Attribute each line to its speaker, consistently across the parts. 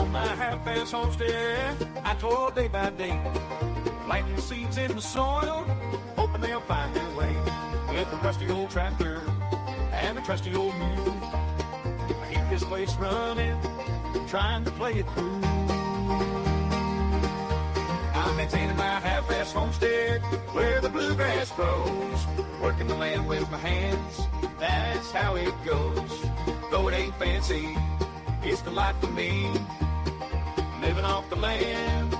Speaker 1: On my HalfAss homestead, I toil day by day, planting seeds in the soil, hoping they'll find their way. With the rusty old tractor and the trusty old mule, I keep this place running, trying to play it cool. I'm maintaining my HalfAss homestead where the bluegrass grows, working the land with my hands, that's how it goes. Though it ain't fancy, it's the life for me, living off the land,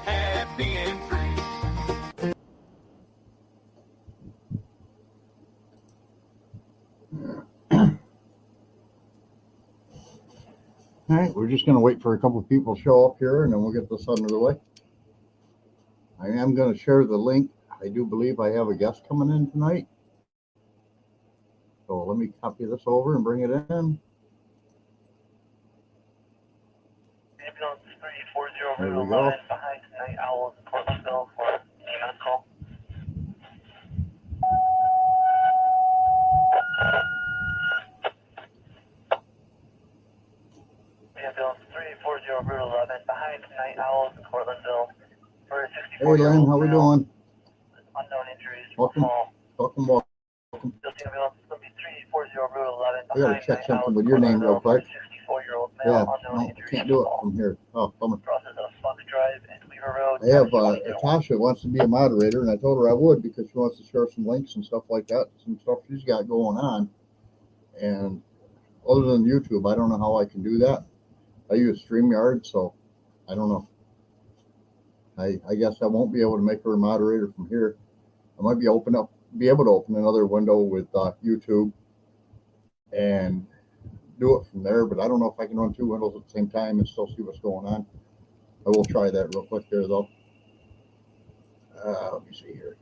Speaker 1: happy and free.
Speaker 2: All right, we're just going to wait for a couple of people to show up here, and then we'll get this under the way. I am going to share the link. I do believe I have a guest coming in tonight. So let me copy this over and bring it in.
Speaker 3: Ambulance 340
Speaker 2: There we
Speaker 3: Route
Speaker 2: go.
Speaker 3: 11 behind Night Owl in Portlandville for EMS call. Ambulance 340 Route 11 behind Night Owls in Portlandville for a 64-year-old
Speaker 2: Hey Lynn, how we doing?
Speaker 3: Unknown injuries.
Speaker 2: Welcome. Welcome.
Speaker 3: Guilty ambulance 340 Route 11
Speaker 2: I gotta
Speaker 3: behind
Speaker 2: check
Speaker 3: Night
Speaker 2: something
Speaker 3: Owls
Speaker 2: with
Speaker 3: in
Speaker 2: your name real
Speaker 3: Portlandville for a
Speaker 2: quick.
Speaker 3: 64-year-old male
Speaker 2: Yeah,
Speaker 3: unknown
Speaker 2: no,
Speaker 3: injuries.
Speaker 2: can't do it from here. Oh, bummer.
Speaker 3: Process of Fox Drive and Weaver Road.
Speaker 2: I have Tasha wants to be a moderator, and I told her I would because she wants to share some links and stuff like that, some stuff she's got going on. And other than YouTube, I don't know how I can do that. I use StreamYard, so I don't know. I guess I won't be able to make her a moderator from here. I might be able to open another window with YouTube and do it from there, but I don't know if I can run two windows at the same time and still see what's going on. I will try that real quick there, though. Let me see here.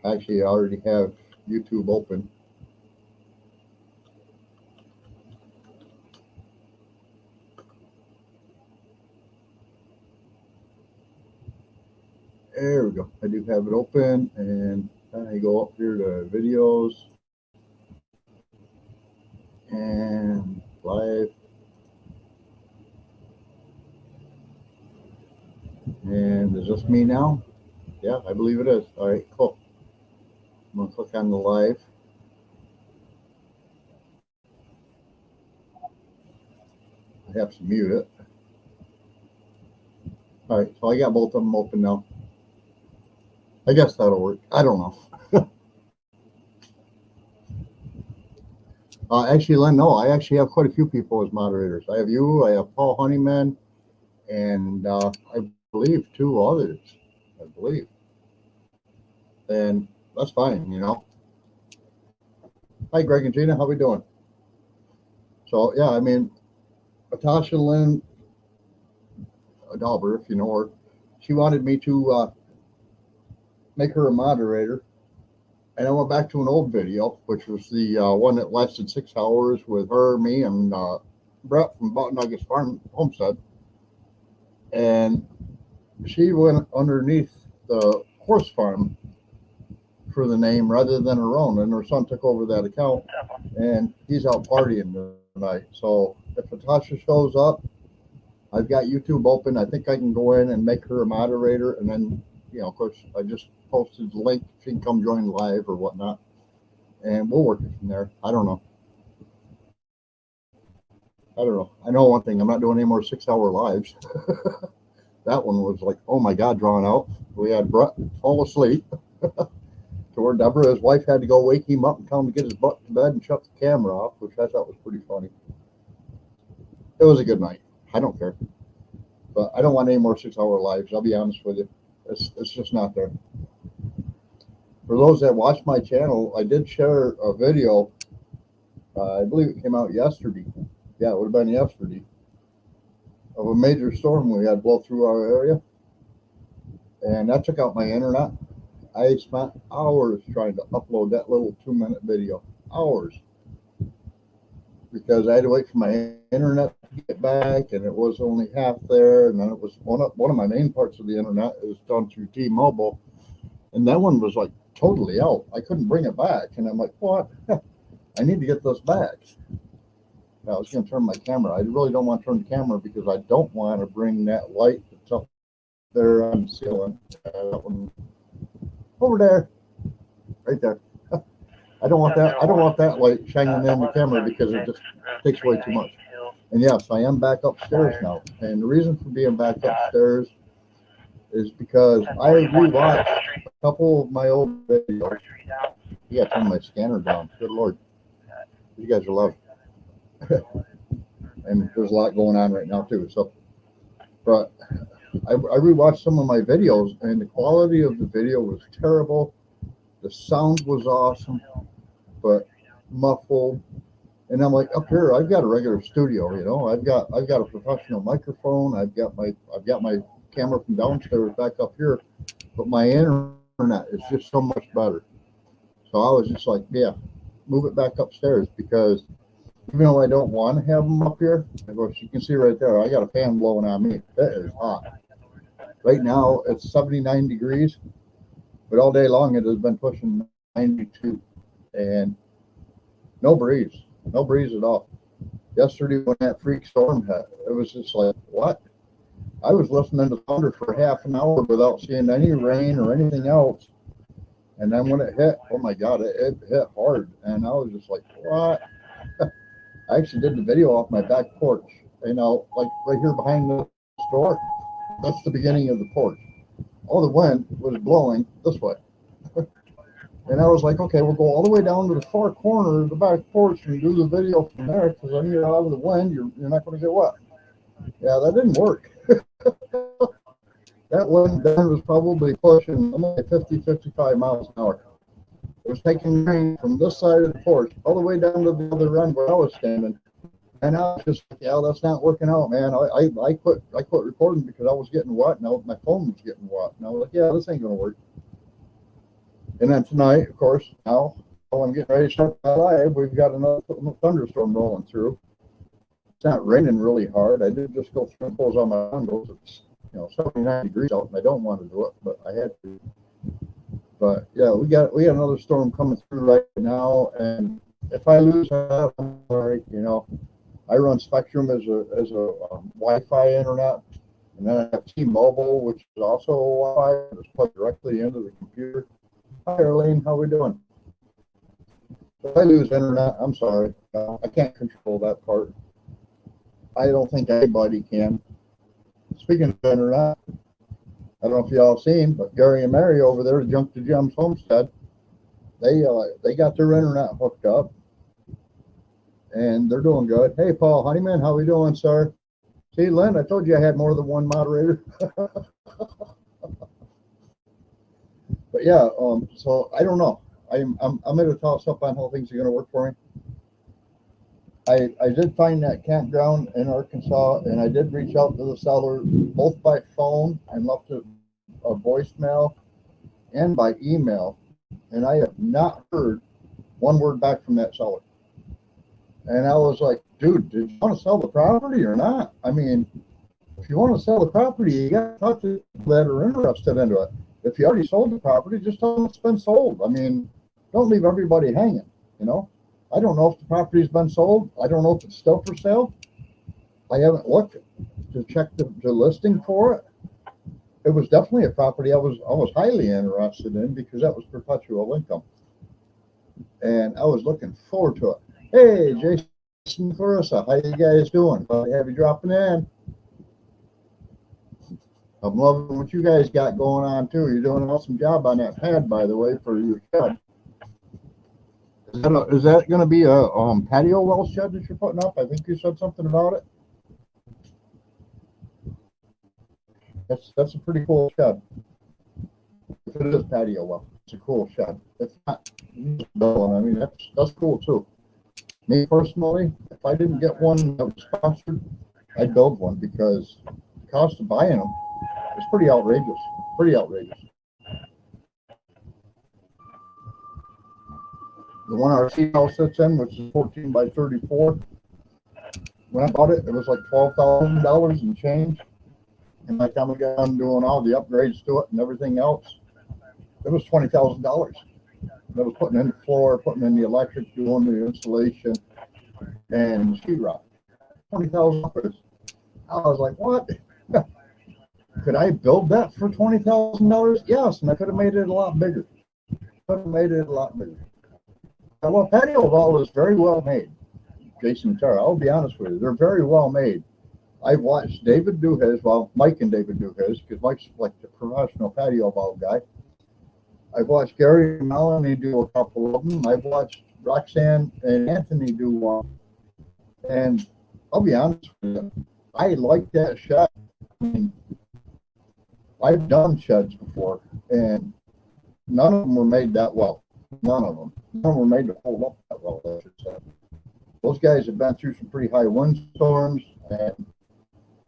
Speaker 2: Actually, I already have YouTube open. There we go. I do have it open, and I go up here to videos and live. And is this me now? Yeah, I believe it is. All right, cool. I'm going to click on the live. I have to mute it. All right, so I got both of them open now. I guess that'll work. I don't know. Actually, Len, no, I actually have quite a few people as moderators. I have you, I have Paul Honeyman, and I believe two others, I believe. And that's fine, you know. Hi, Greg and Gina, how we doing? So, yeah, I mean, Natasha Lynn Dauber, if you know her, she wanted me to make her a moderator. And I went back to an old video, which was the one that lasted 6 hours with her, me, and Brett from Boughton Nuggets Farm Homestead. And she went underneath the horse farm for the name rather than her own. And her son took over that account, and he's out partying tonight. So if Natasha shows up, I've got YouTube open. I think I can go in and make her a moderator, and then, you know, of course, I just posted the link. She can come join live or whatnot, and we'll work it from there. I don't know. I know one thing. I'm not doing any more 6 hour lives. That one was like, oh my God, drawn out. We had Brett fall asleep to where Deborah, his wife, had to go wake him up and tell him to get his butt to bed and shut the camera off, which I thought was pretty funny. It was a good night. I don't care. But I don't want any more 6 hour lives. I'll be honest with you. It's just not there. For those that watch my channel, I did share a video. I believe it came out yesterday. Yeah, it would have been yesterday. Of a major storm we had blow through our area. And that took out my internet. I spent hours trying to upload that little 2-minute video. Hours. Because I had to wait for my internet to get back, and it was only half there. And then it was one of my main parts of the internet is done through T-Mobile, and that one was like totally out. I couldn't bring it back, and I'm like, what? I need to get this back. I was going to turn my camera. I really don't want to turn the camera because I don't want to bring that light that's up there on the ceiling. That one over there, right there. I don't want that. I don't want that light shining in the camera because it just takes away too much. And yes, I am back upstairs now. And the reason for being back upstairs is because I rewatched a couple of my old videos. You got to turn my scanner down. Good Lord. You guys are loved. And there's a lot going on right now too. So, but I rewatched some of my videos and the quality of the video was terrible. The sound was awesome, but muffled. And I'm like, up here, I've got a regular studio, you know. I've got a professional microphone. I've got my camera from downstairs back up here, but my internet is just so much better. So I was just like, yeah, move it back upstairs because even though I don't want to have them up here, of course you can see right there, I got a fan blowing on me. That is hot. Right now it's 79 degrees, but all day long it has been pushing 92, and no breeze at all. Yesterday when that freak storm hit, it was just like, what? I was listening to thunder for half an hour without seeing any rain or anything else. And then when it hit, oh my God, it hit hard. And I was just like, what? I actually did the video off my back porch, you know, like right here behind the store. That's the beginning of the porch. All the wind was blowing this way. And I was like, okay, we'll go all the way down to the far corner of the back porch and do the video from there because then you're out of the wind, you're not going to get wet. Yeah, that didn't work. That wind then was probably pushing 50, 55 miles an hour. It was taking rain from this side of the porch all the way down to the other end where I was standing. And I was just like, yeah, that's not working out, man. I quit recording because I was getting wet and my phone was getting wet. And I was like, yeah, this ain't going to work. And then tonight, of course, now while I'm getting ready to start my live, we've got another thunderstorm rolling through. It's not raining really hard. I did just go through and close all my windows. It's 79 degrees out, and I don't want to do it, but I had to. But yeah, we got another storm coming through right now, and if I lose that, I'm sorry. You know, I run Spectrum as a Wi-Fi internet, and then I have T-Mobile, which is also Wi-Fi. It's plugged directly into the computer. Hi, Arlene, how we doing? If I lose internet, I'm sorry. I can't control that part. I don't think anybody can. Speaking of internet, I don't know if y'all seen, but Gary and Mary over there at Junk to Gems Homestead, they got their internet hooked up, and they're doing good. Hey, Paul Honeyman, how we doing, sir? See, Lynn, I told you I had more than one moderator. But yeah, so I don't know. I'm going to toss up on how things are going to work for me. I did find that campground in Arkansas, and I did reach out to the seller both by phone and left a voicemail and by email, and I have not heard one word back from that seller. And I was like, dude, did you want to sell the property or not? I mean, if you want to sell the property, you got to talk to people that are interested into it. If you already sold the property, just tell them it's been sold. I mean, don't leave everybody hanging, you know? I don't know if the property's been sold. I don't know if it's still for sale. I haven't looked to check the listing for it. It was definitely a property I was highly interested in because that was perpetual income. And I was looking forward to it. Hey, Jason Clarissa, how you guys doing? Glad to have you dropping in. I'm loving what you guys got going on too. You're doing an awesome job on that pad, by the way, for your shed. Is that going to be a patio well shed that you're putting up? I think you said something about it. That's a pretty cool shed. If it is patio well, it's a cool shed. If not, I mean that's cool too. Me personally, if I didn't get one that was sponsored, I'd build one because the cost of buying them is pretty outrageous. Pretty outrageous. The one our sea house sits in, which is 14 by 34, when I bought it, it was like $12,000 and change. And by the time I got done doing all the upgrades to it and everything else, it was $20,000. I was putting in the floor, putting in the electric, doing the installation. and sheetrock. $20,000. I was like, what? Could I build that for $20,000? Yes, and I could have made it a lot bigger. Well, patio wall is very well made, Jason and Tara. I'll be honest with you. They're very well made. I've watched David do his, well, Mike and David do his, because Mike's like the professional patio wall guy. I've watched Gary and Melanie do a couple of them. I've watched Roxanne and Anthony do one. And I'll be honest with you, I like that shed. I mean, I've done sheds before, and none of them were made that well. None of them were made to hold up that well, I should say. Those guys have been through some pretty high windstorms, and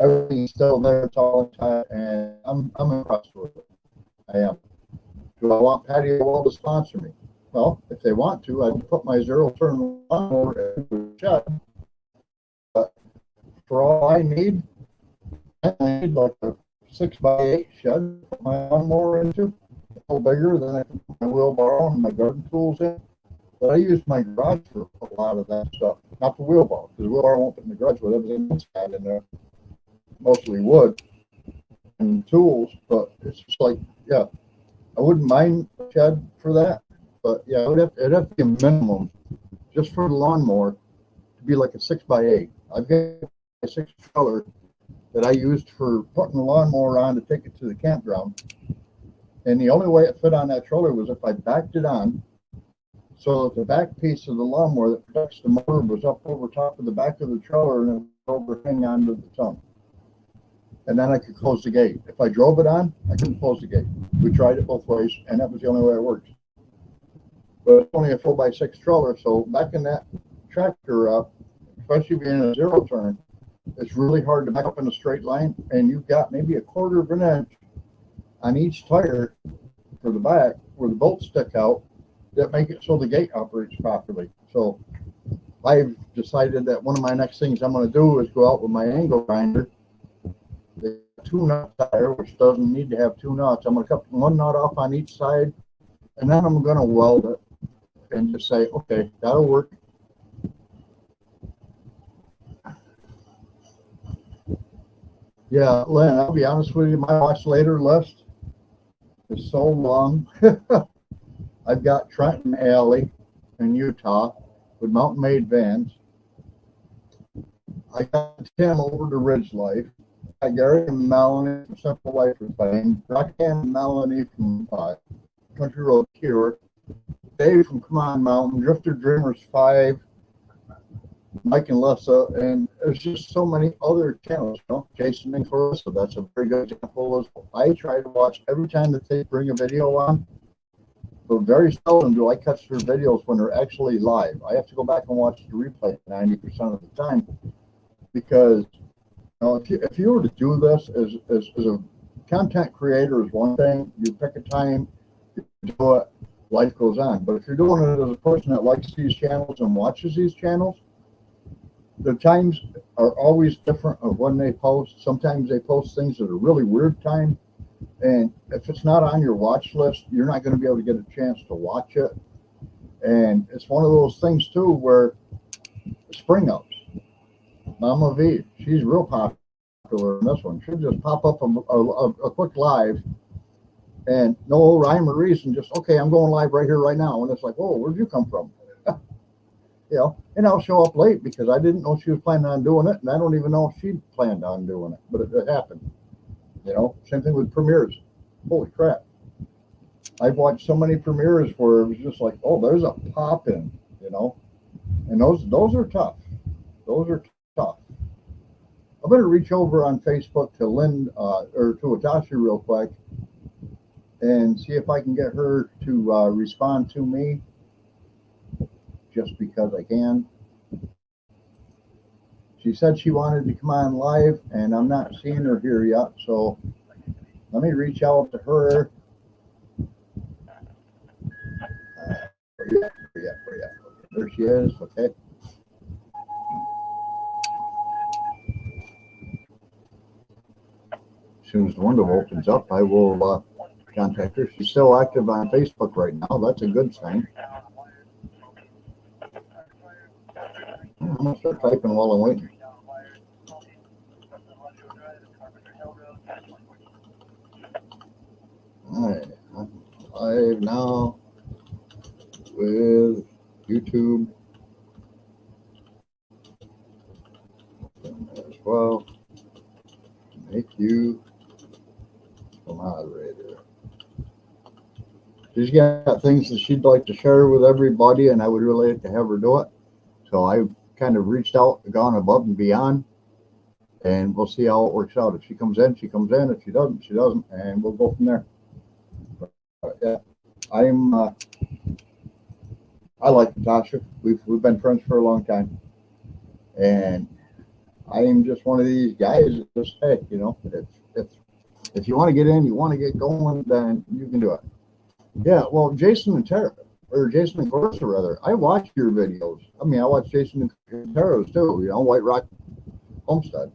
Speaker 2: everything's still there. It's all intact, and I'm impressed with it. I am. Do I want Patio Wall to sponsor me? Well, if they want to, I'd put my zero-turn lawnmower into the shed. But for all I need like a 6x8 shed to put my lawnmower into. A little bigger, then I can put my wheelbarrow and my garden tools in. But I use my garage for a lot of that stuff. Not the wheelbarrow, because the wheelbarrow won't fit in the garage with everything inside in there. Mostly wood and tools, but it's just like, yeah, I wouldn't mind a shed for that. But yeah, it'd have to be a minimum just for the lawnmower to be like a 6x8. I've got a 6-trailer that I used for putting the lawnmower on to take it to the campground. And the only way it fit on that trailer was if I backed it on so that the back piece of the lawnmower that protects the motor was up over top of the back of the trailer and it would overhang onto the tongue. And then I could close the gate. If I drove it on, I couldn't close the gate. We tried it both ways, and that was the only way it worked. But it's only a 4x6 trailer, so backing that tractor up, especially being a zero-turn, it's really hard to back up in a straight line, and you've got maybe a 1/4 of an inch on each tire for the back where the bolts stick out that make it so the gate operates properly. So I've decided that one of my next things I'm going to do is go out with my angle grinder, the 2-nut tire, which doesn't need to have 2 nuts. I'm going to cut 1 nut off on each side, and then I'm going to weld it and just say, okay, that'll work. Yeah, Lynn, I'll be honest with you, my watch later list is so long. I've got Trenton Alley in Utah with Mountain Made vans. I got Tim over to Ridge Life. I got Gary and Melanie from Simple Life Refined. Roxanne and Melanie from Country Road Cure. Dave from Come On Mountain. Drifter Dreamers 5. Mike and Lessa, and there's just so many other channels, you know. Jason and Clarissa, that's a very good example as well. I try to watch every time that they bring a video on, but very seldom do I catch their videos when they're actually live. I have to go back and watch the replay 90% of the time, because you know, if you were to do this as a content creator is one thing, you pick a time, you do it, life goes on. But if you're doing it as a person that likes these channels and watches these channels, the times are always different of when they post. Sometimes they post things at a really weird time, and if it's not on your watch list, you're not going to be able to get a chance to watch it. And it's one of those things too where Spring Ups, Mama V, she's real popular in this one. She'll just pop up a quick live, and no rhyme or reason, just, okay, I'm going live right here, right now. And it's like, whoa, where'd you come from? You know, and I'll show up late because I didn't know she was planning on doing it, and I don't even know if she planned on doing it, but it happened. You know, same thing with premieres. Holy crap. I've watched so many premieres where it was just like, oh, there's a pop in, you know, and those are tough. Those are tough. I better reach over on Facebook to Lynn or to Atasha real quick and see if I can get her to respond to me, just because I can. She said she wanted to come on live, and I'm not seeing her here yet, so let me reach out to her. There she is. Okay. As soon as the window opens up, I will contact her. She's still active on Facebook right now. That's a good thing. I'm gonna start typing while I'm waiting. Alright, I'm live now with YouTube as well. Make you a moderator. She's got things that she'd like to share with everybody, and I would really like to have her do it. So I've kind of reached out, gone above and beyond, and we'll see how it works out. If she comes in, she comes in. If she doesn't, she doesn't, and we'll go from there. But yeah, I like Natasha. We've been friends for a long time, and I am just one of these guys that just, hey, you know, if you want to get in, you want to get going, then you can do it. Yeah, well, Jason and Clarissa, rather, I watch your videos. I mean, I watch Jason and Tara's too, you know, White Rock Homestead.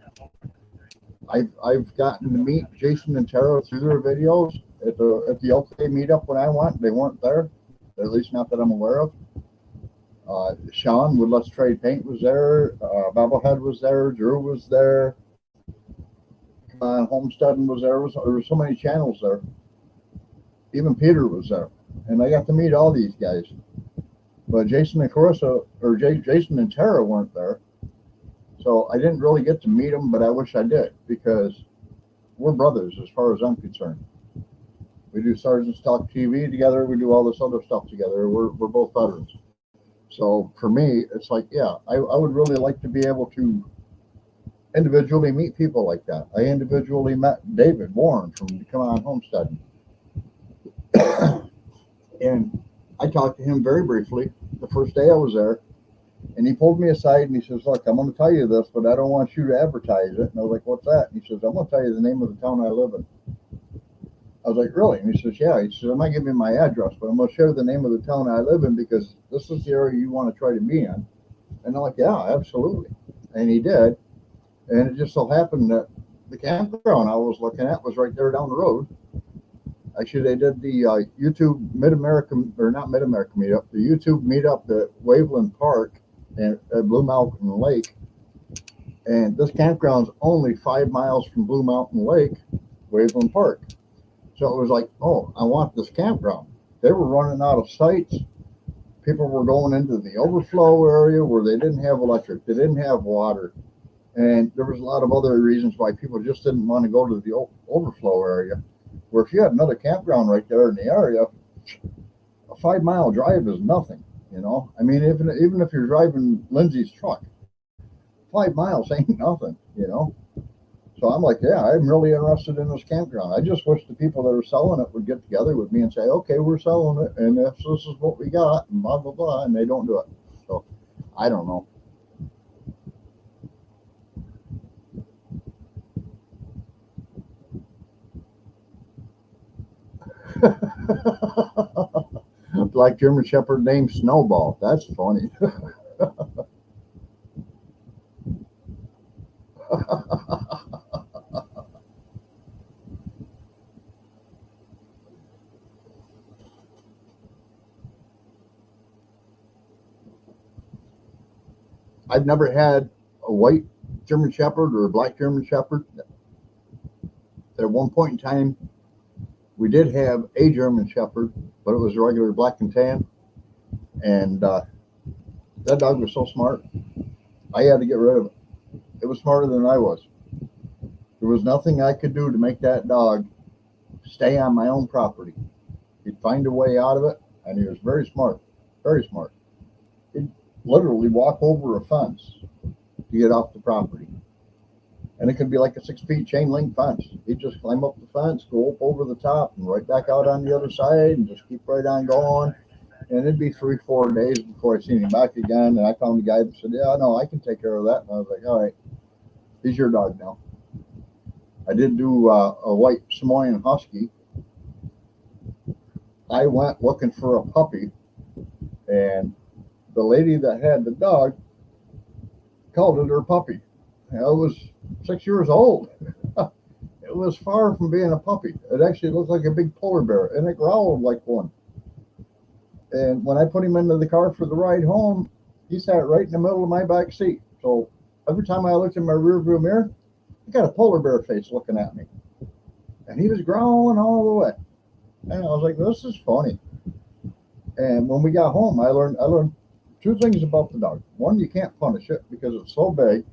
Speaker 2: I've gotten to meet Jason and Tara through their videos at the OK meetup when I went. They weren't there, at least not that I'm aware of. Sean with Let's Trade Paint was there. Bobblehead was there. Drew was there. Homestead was there. There were so many channels there. Even Peter was there, and I got to meet all these guys. But Jason and Clarissa, or Jason and Tara weren't there, so I didn't really get to meet them. But I wish I did, because we're brothers as far as I'm concerned. We do Sergeant's Talk TV together. We do all this other stuff together. We're both veterans. So for me, it's like, yeah, I would really like to be able to individually meet people like that. I individually met David Warren from Come On Homestead. And I talked to him very briefly the first day I was there, and he pulled me aside and he says, look, I'm going to tell you this, but I don't want you to advertise it. And I was like, what's that? And he says, I'm going to tell you the name of the town I live in. I was like, really? And he says, yeah. He says, I'm not giving you my address, but I'm going to share the name of the town I live in, because this is the area you want to try to be in. And I'm like, yeah, absolutely. And he did. And it just so happened that the campground I was looking at was right there down the road. Actually, they did the YouTube Mid-America, or not Mid-America meetup, the YouTube meetup at Waveland Park and at Blue Mountain Lake. And this campground's only 5 miles from Blue Mountain Lake, Waveland Park. So it was like, oh, I want this campground. They were running out of sites. People were going into the overflow area where they didn't have electric. They didn't have water. And there was a lot of other reasons why people just didn't want to go to the overflow area. Where if you had another campground right there in the area, a 5 mile drive is nothing, you know. I mean, even if you're driving Lindsay's truck, 5 miles ain't nothing, you know. So I'm like, yeah, I'm really interested in this campground. I just wish the people that are selling it would get together with me and say, okay, we're selling it, and if this is what we got, and blah, blah, blah, and they don't do it. So I don't know. Black German Shepherd named Snowball. That's funny. I've never had a white German Shepherd or a black German Shepherd. At one point in time, we did have a German Shepherd, but it was a regular black and tan. And that dog was so smart, I had to get rid of it. It was smarter than I was. There was nothing I could do to make that dog stay on my own property. He'd find a way out of it, and he was very smart, very smart. He'd literally walk over a fence to get off the property. And it could be like a 6 feet chain link fence. He'd just climb up the fence, go up over the top, and right back out on the other side, and just keep right on going. And it'd be 3-4 days before I seen him back again. And I found a guy that said, yeah, no, I can take care of that. And I was like, all right, he's your dog now. I did do a white Samoyed Husky. I went looking for a puppy, and the lady that had the dog called it her puppy. It was 6 years old. It was far from being a puppy. It actually looked like a big polar bear, and it growled like one. And when I put him into the car for the ride home, he sat right in the middle of my back seat. So every time I looked in my rearview mirror, I got a polar bear face looking at me. And he was growling all the way. And I was like, this is funny. And when we got home, I learned two things about the dog. One, you can't punish it because it's so big.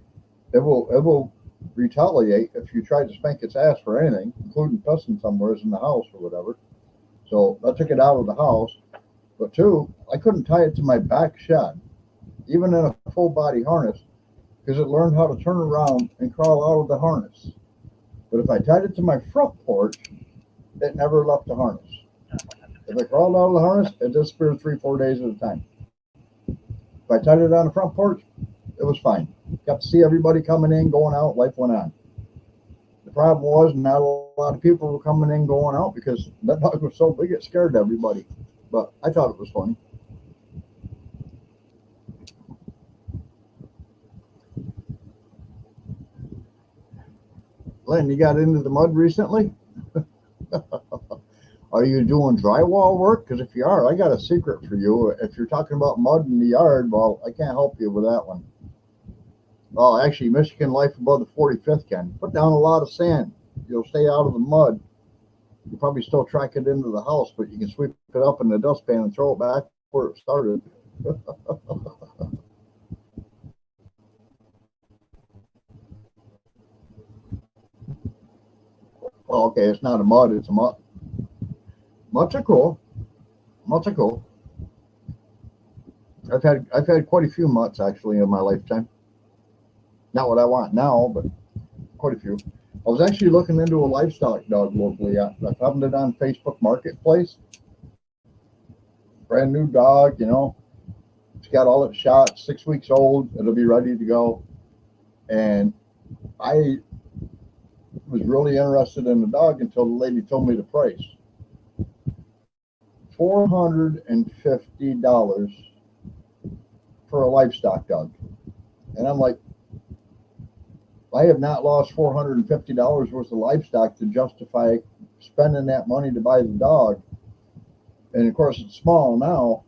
Speaker 2: It will retaliate if you try to spank its ass for anything, including pissing somewhere in the house or whatever. So I took it out of the house. But two, I couldn't tie it to my back shed, even in a full body harness, because it learned how to turn around and crawl out of the harness. But if I tied it to my front porch, it never left the harness. If it crawled out of the harness, it disappeared 3-4 days at a time. If I tied it on the front porch, it was fine. Got to see everybody coming in, going out, life went on. The problem was not a lot of people were coming in, going out because that dog was so big it scared everybody. But I thought it was funny. Len, you got into the mud recently? Are you doing drywall work? Because if you are, I got a secret for you. If you're talking about mud in the yard, well, I can't help you with that one. Well, actually, Michigan Life above the 45th can. Put down a lot of sand. You'll stay out of the mud. You probably still track it into the house, but you can sweep it up in the dustpan and throw it back where it started. Well, okay, it's not a mud, it's a mutt. Mutts are cool. Mutts are cool. I've had quite a few mutts actually in my lifetime. Not what I want now, but quite a few. I was actually looking into a livestock dog locally. I found it on Facebook Marketplace. Brand new dog, you know. It's got all its shots, 6 weeks old. It'll be ready to go. And I was really interested in the dog until the lady told me the price. $450 for a livestock dog. And I'm like, I have not lost $450 worth of livestock to justify spending that money to buy the dog. And of course, it's small now,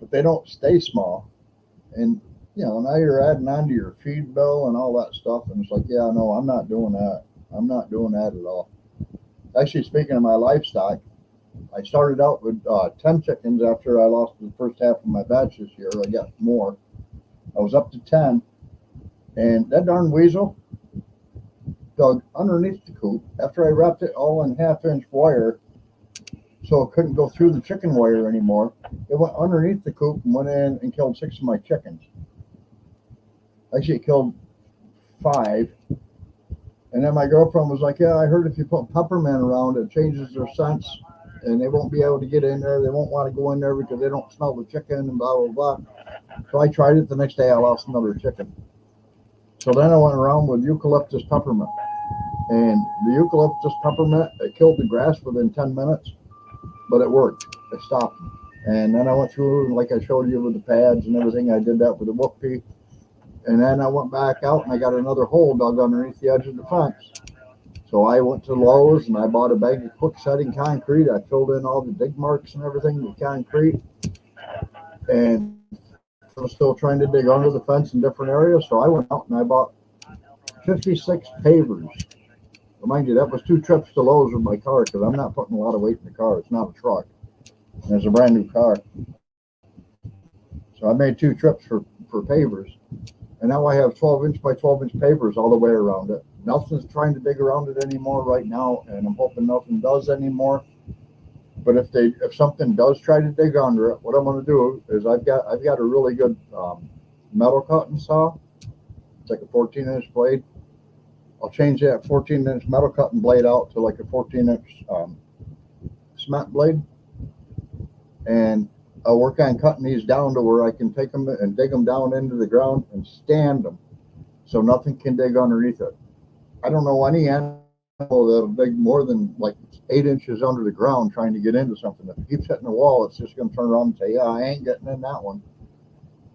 Speaker 2: but they don't stay small. And, you know, now you're adding on to your feed bill and all that stuff. And it's like, yeah, no, I'm not doing that. I'm not doing that at all. Actually, speaking of my livestock, I started out with 10 chickens after I lost the first half of my batch this year. I got more. I was up to 10. And that darn weasel dug underneath the coop after I wrapped it all in 1/2-inch wire so it couldn't go through the chicken wire anymore. It went underneath the coop and went in and killed 6 of my chickens. Actually, it killed 5. And then my girlfriend was like, yeah, I heard if you put peppermint around, it changes their scents and they won't be able to get in there. They won't want to go in there because they don't smell the chicken and blah, blah, blah. So I tried it. The next day I lost another chicken. So then I went around with eucalyptus peppermint. And the eucalyptus peppermint, it killed the grass within 10 minutes, but it worked. It stopped them. And then I went through, like I showed you with the pads and everything, I did that with the whoopee. And then I went back out and I got another hole dug underneath the edge of the fence. So I went to Lowe's and I bought a bag of quick setting concrete. I filled in all the dig marks and everything with concrete. And I was still trying to dig under the fence in different areas. So I went out and I bought 56 pavers. Remind you, that was 2 trips to Lowe's with my car because I'm not putting a lot of weight in the car. It's not a truck. And it's a brand new car. So I made 2 trips for pavers. And now I have 12-inch by 12-inch pavers all the way around it. Nothing's trying to dig around it anymore right now, and I'm hoping nothing does anymore. But if something does try to dig under it, what I'm going to do is I've got a really good metal cutting saw. It's like a 14-inch blade. I'll change that 14-inch metal cutting blade out to like a 14-inch cement blade, and I'll work on cutting these down to where I can take them and dig them down into the ground and stand them so nothing can dig underneath it. I don't know any animal that'll dig more than like 8 inches under the ground trying to get into something. If it keeps hitting the wall, it's just going to turn around and say, yeah, I ain't getting in that one.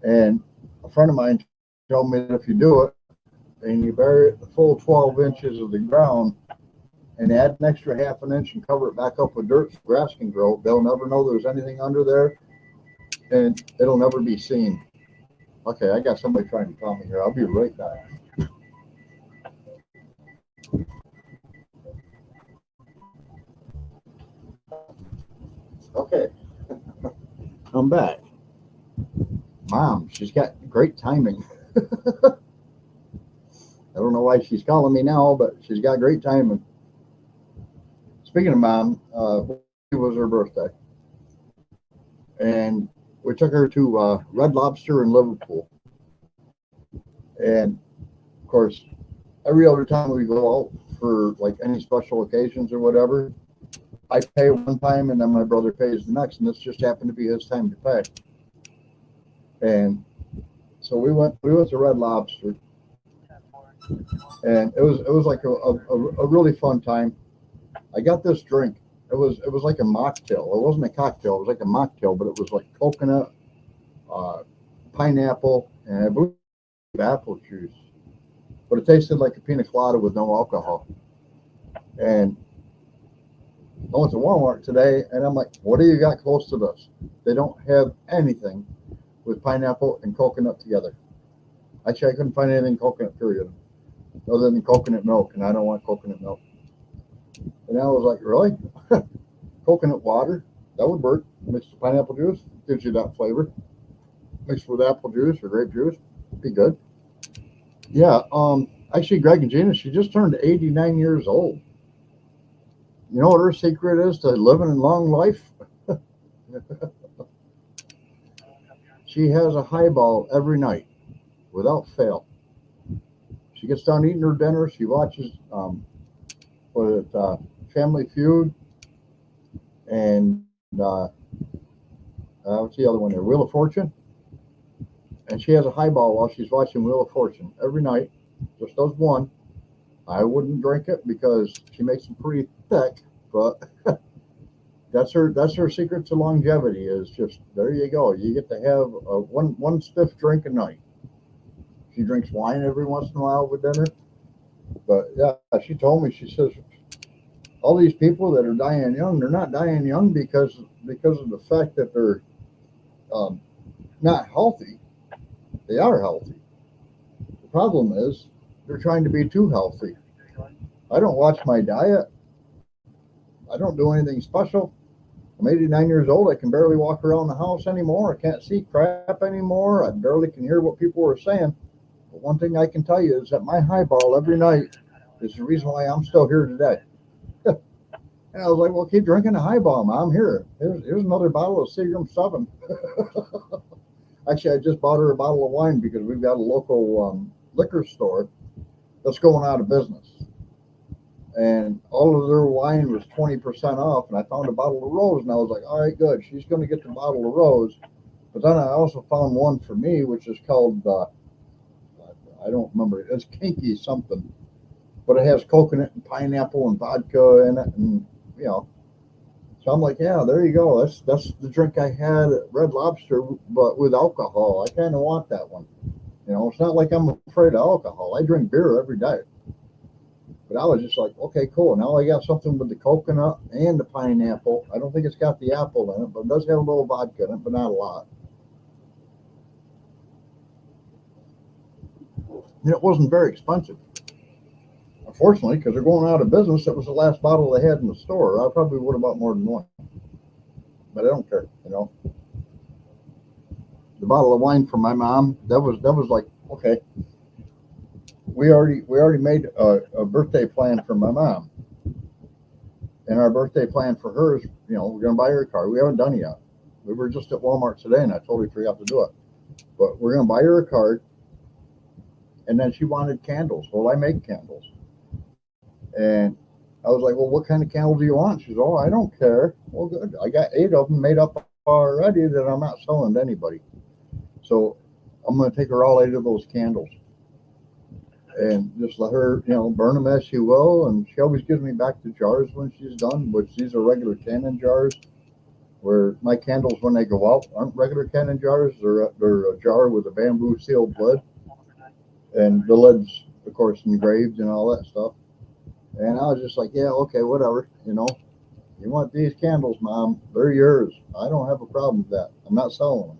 Speaker 2: And a friend of mine told me that if you do it and you bury it the full 12 inches of the ground and add an extra 1/2 inch and cover it back up with dirt so grass can grow, they'll never know there's anything under there. And it'll never be seen. Okay, I got somebody trying to call me here. I'll be right back. Okay, I'm back. Mom, she's got great timing. I don't know why she's calling me now, but she's got great timing. Speaking of mom, it was her birthday, and we took her to Red Lobster in Liverpool. And of course, every other time we go out for like any special occasions or whatever, I pay one time and then my brother pays the next, and this just happened to be his time to pay. And so we went to Red Lobster, and it was like a really fun time. I got this drink. It was like a mocktail. It wasn't a cocktail. It was like a mocktail, but it was like coconut, uh, pineapple, and I believe apple juice. But it tasted like a pina colada with no alcohol. And I went to Walmart today, and I'm like, "What do you got close to this?" They don't have anything with pineapple and coconut together. Actually, I couldn't find anything coconut period, other than coconut milk, and I don't want coconut milk. And I was like, really? Coconut water? That would work. Mixed with pineapple juice, gives you that flavor. Mixed with apple juice or grape juice, be good. Yeah, actually, Greg and Gina, she just turned 89 years old. You know what her secret is to living a long life? She has a highball every night without fail. She gets done eating her dinner. She watches Family Feud and what's the other one there? Wheel of Fortune. And she has a highball while she's watching Wheel of Fortune every night. Just does one. I wouldn't drink it because she makes them pretty thick, but that's her secret to longevity. Is just there you go. You get to have one stiff drink a night. She drinks wine every once in a while with dinner. But yeah, she told me, she says, all these people that are dying young, they're not dying young because of the fact that they're not healthy. They are healthy. The problem is they're trying to be too healthy. I don't watch my diet. I don't do anything special. I'm 89 years old. I can barely walk around the house anymore. I can't see crap anymore. I barely can hear what people are saying. But one thing I can tell you is that my highball every night is the reason why I'm still here today. And I was like, well, keep drinking the highball, Mom. Here's another bottle of Seagram 7. Actually, I just bought her a bottle of wine because we've got a local liquor store that's going out of business. And all of their wine was 20% off. And I found a bottle of Rose, and I was like, all right, good. She's going to get the bottle of Rose. But then I also found one for me, which is called, I don't remember. It's Kinky something. But it has coconut and pineapple and vodka in it. And, you know. So I'm like, yeah, there you go. That's the drink I had at Red Lobster, but with alcohol. I kind of want that one. You know, it's not like I'm afraid of alcohol. I drink beer every day. But I was just like, okay, cool. Now I got something with the coconut and the pineapple. I don't think it's got the apple in it, but it does have a little vodka in it, but not a lot. And it wasn't very expensive. Unfortunately, because they're going out of business, it was the last bottle they had in the store. I probably would have bought more than one. But I don't care, you know. The bottle of wine from my mom, that was like, okay. We already made a birthday plan for my mom. And our birthday plan for her is, you know, we're going to buy her a car. We haven't done it yet. We were just at Walmart today, and I totally forgot to do it. But we're going to buy her a car. And then she wanted candles. Well, I make candles. And I was like, well, what kind of candle do you want? She said, oh, I don't care. Well, good. I got 8 of them made up already that I'm not selling to anybody. So I'm going to take her all 8 of those candles and just let her, you know, burn them as she will. And she always gives me back the jars when she's done, which these are regular cannon jars, where my candles, when they go out, aren't regular cannon jars. They're a jar with a bamboo sealed lid. And the lid's, of course, engraved and all that stuff. And I was just like, yeah, okay, whatever, you know. You want these candles, Mom, they're yours. I don't have a problem with that. I'm not selling them.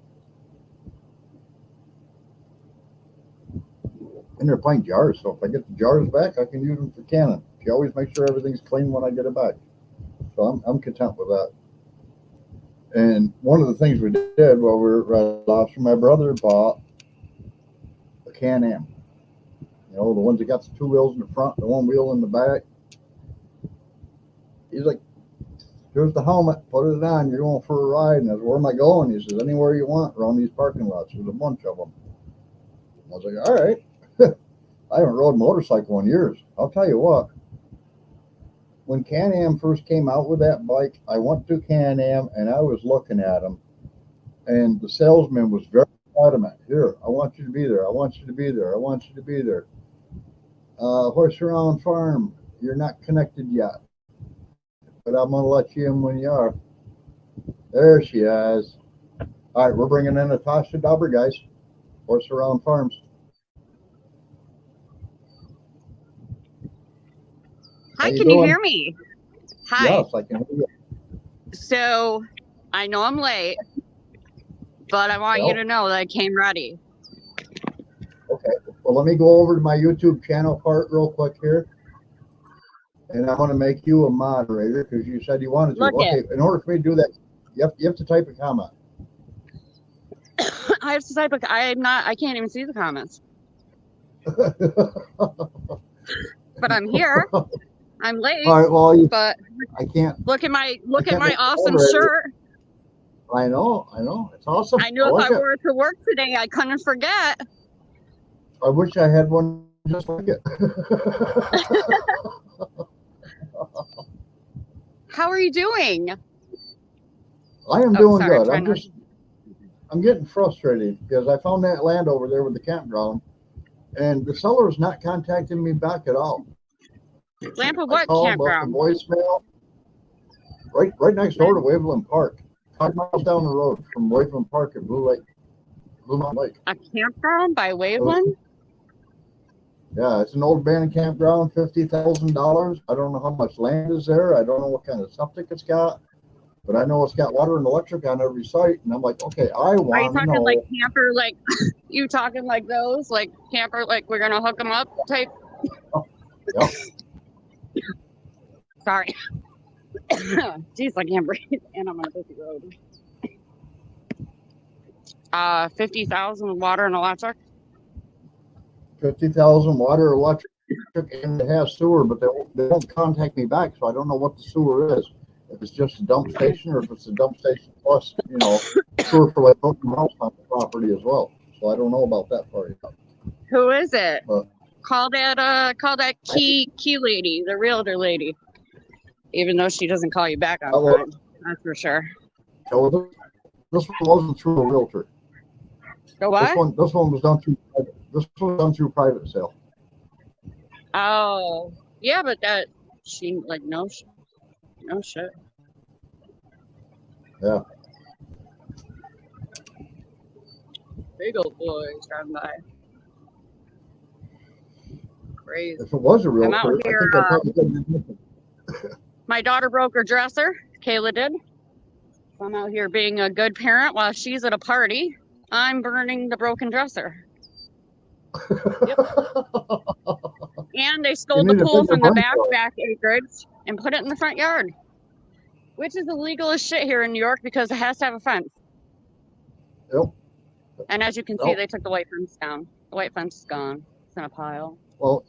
Speaker 2: And they're pint jars, so if I get the jars back, I can use them for canning. She always makes sure everything's clean when I get it back. So I'm content with that. And one of the things we did while we were at Red Lobster, my brother bought a Can-Am. You know, the ones that got the 2 wheels in the front, the 1 wheel in the back. He's like, here's the helmet, put it on, you're going for a ride. And I said, where am I going? He says, anywhere you want around these parking lots. There's a bunch of them. I was like, all right. I haven't rode a motorcycle in years. I'll tell you what. When Can-Am first came out with that bike, I went to Can-Am and I was looking at them. And the salesman was very adamant. Here, I want you to be there. I want you to be there. I want you to be there. Horse around farm, you're not connected yet. But I'm going to let you in when you are. There she is. All right, we're bringing in Natasha Dauber, guys. Horse around farms.
Speaker 4: Hi, can you hear me? Hi.
Speaker 2: Yes, I can hear you.
Speaker 4: So, I know I'm late, but I want you to know that I came ready.
Speaker 2: Okay. Well, let me go over to my YouTube channel part real quick here. And I'm going to make you a moderator because you said you wanted to. Okay. In order for me to do that, you have to type a comment.
Speaker 4: I have to type I can't even see the comments. But I'm here. I'm late.
Speaker 2: All right, well,
Speaker 4: but
Speaker 2: I can't.
Speaker 4: Look at my awesome shirt.
Speaker 2: I know. It's awesome.
Speaker 4: I knew if I wore it to work today, I couldn't forget.
Speaker 2: I wish I had one just like it.
Speaker 4: How are you doing?
Speaker 2: I am doing good. I'm getting frustrated because I found that land over there with the campground, and the seller is not contacting me back at all.
Speaker 4: Lamp of what campground?
Speaker 2: Voicemail. Right next door to Waveland Park. 5 miles down the road from Waveland Park at Blue Mountain Lake.
Speaker 4: A campground by Waveland?
Speaker 2: Yeah, it's an old abandoned campground, $50,000. I don't know how much land is there. I don't know what kind of septic it's got, but I know it's got water and electric on every site. And I'm like, okay, I want to know.
Speaker 4: Are you talking like camper, like you talking like those, like camper, like we're gonna hook them up type?
Speaker 2: Oh, yep.
Speaker 4: Sorry. Jeez, I can't breathe, and I'm on a busy road. 50,000 water and electric.
Speaker 2: 50,000 water, electric, and it has sewer, but they won't contact me back, so I don't know what the sewer is. If it's just a dump station or if it's a dump station plus, sewer for like open house on the property as well. So I don't know about that part yet.
Speaker 4: Who is it? Call that key lady, the realtor lady. Even though she doesn't call you back on time, that's for sure.
Speaker 2: So this one wasn't through a realtor.
Speaker 4: So what?
Speaker 2: This one was done through. This was done through private sale.
Speaker 4: Oh, yeah, but that she like no shit.
Speaker 2: Yeah.
Speaker 4: Big old boys driving by. Crazy.
Speaker 2: If it was a realtor,
Speaker 4: I'm out here.
Speaker 2: I think
Speaker 4: my daughter broke her dresser. Kayla did. So I'm out here being a good parent while she's at a party. I'm burning the broken dresser. Yep. And they stole the pool from the back acreage and put it in the front yard, which is illegal as shit here in New York because it has to have a fence.
Speaker 2: Yep.
Speaker 4: And as you can see, they took the white fence down. The white fence is gone. It's in a pile.
Speaker 2: Well,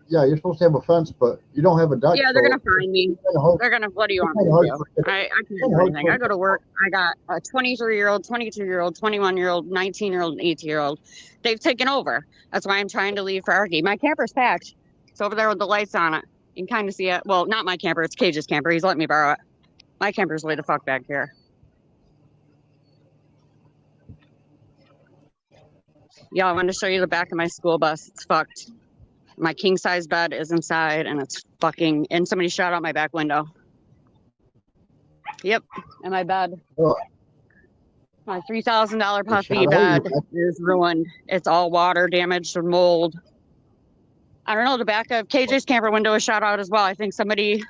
Speaker 2: yeah, you're supposed to have a fence, but you don't have a duck.
Speaker 4: Yeah, they're going to find me. They're going to, what do you want me to do? I can't do anything. I go to work. I got a 23-year-old, 22-year-old, 21-year-old, 19-year-old, and 18-year-old. They've taken over. That's why I'm trying to leave for Arky. My camper's packed. It's over there with the lights on it. You can kind of see it. Well, not my camper. It's Cage's camper. He's letting me borrow it. My camper's way the fuck back here. Yeah, I wanted to show you the back of my school bus. It's fucked. My king size bed is inside and it's fucking, and somebody shot out my back window. Yep. And my bed. Oh. My $3,000 puffy bed is ruined. It's all water damaged or mold. I don't know. The back of KJ's camper window is shot out as well. I think somebody,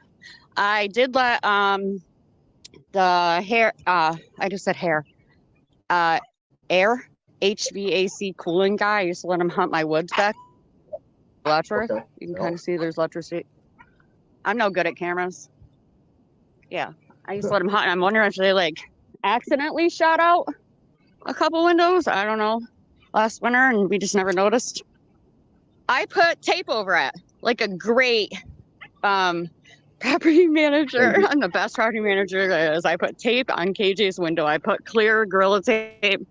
Speaker 4: I did let, the hair, I just said hair, air, HVAC cooling guy. I used to let him hunt my woods back Letchworth.
Speaker 2: Okay.
Speaker 4: You can
Speaker 2: Yeah.
Speaker 4: kind of see there's Letchworth. I'm no good at cameras. Yeah, I used to let them hunt. I'm wondering if they like accidentally shot out a couple windows. I don't know. Last winter, and we just never noticed. I put tape over it, like a great property manager. I'm the best property manager there is. I put tape on KJ's window. I put clear Gorilla Tape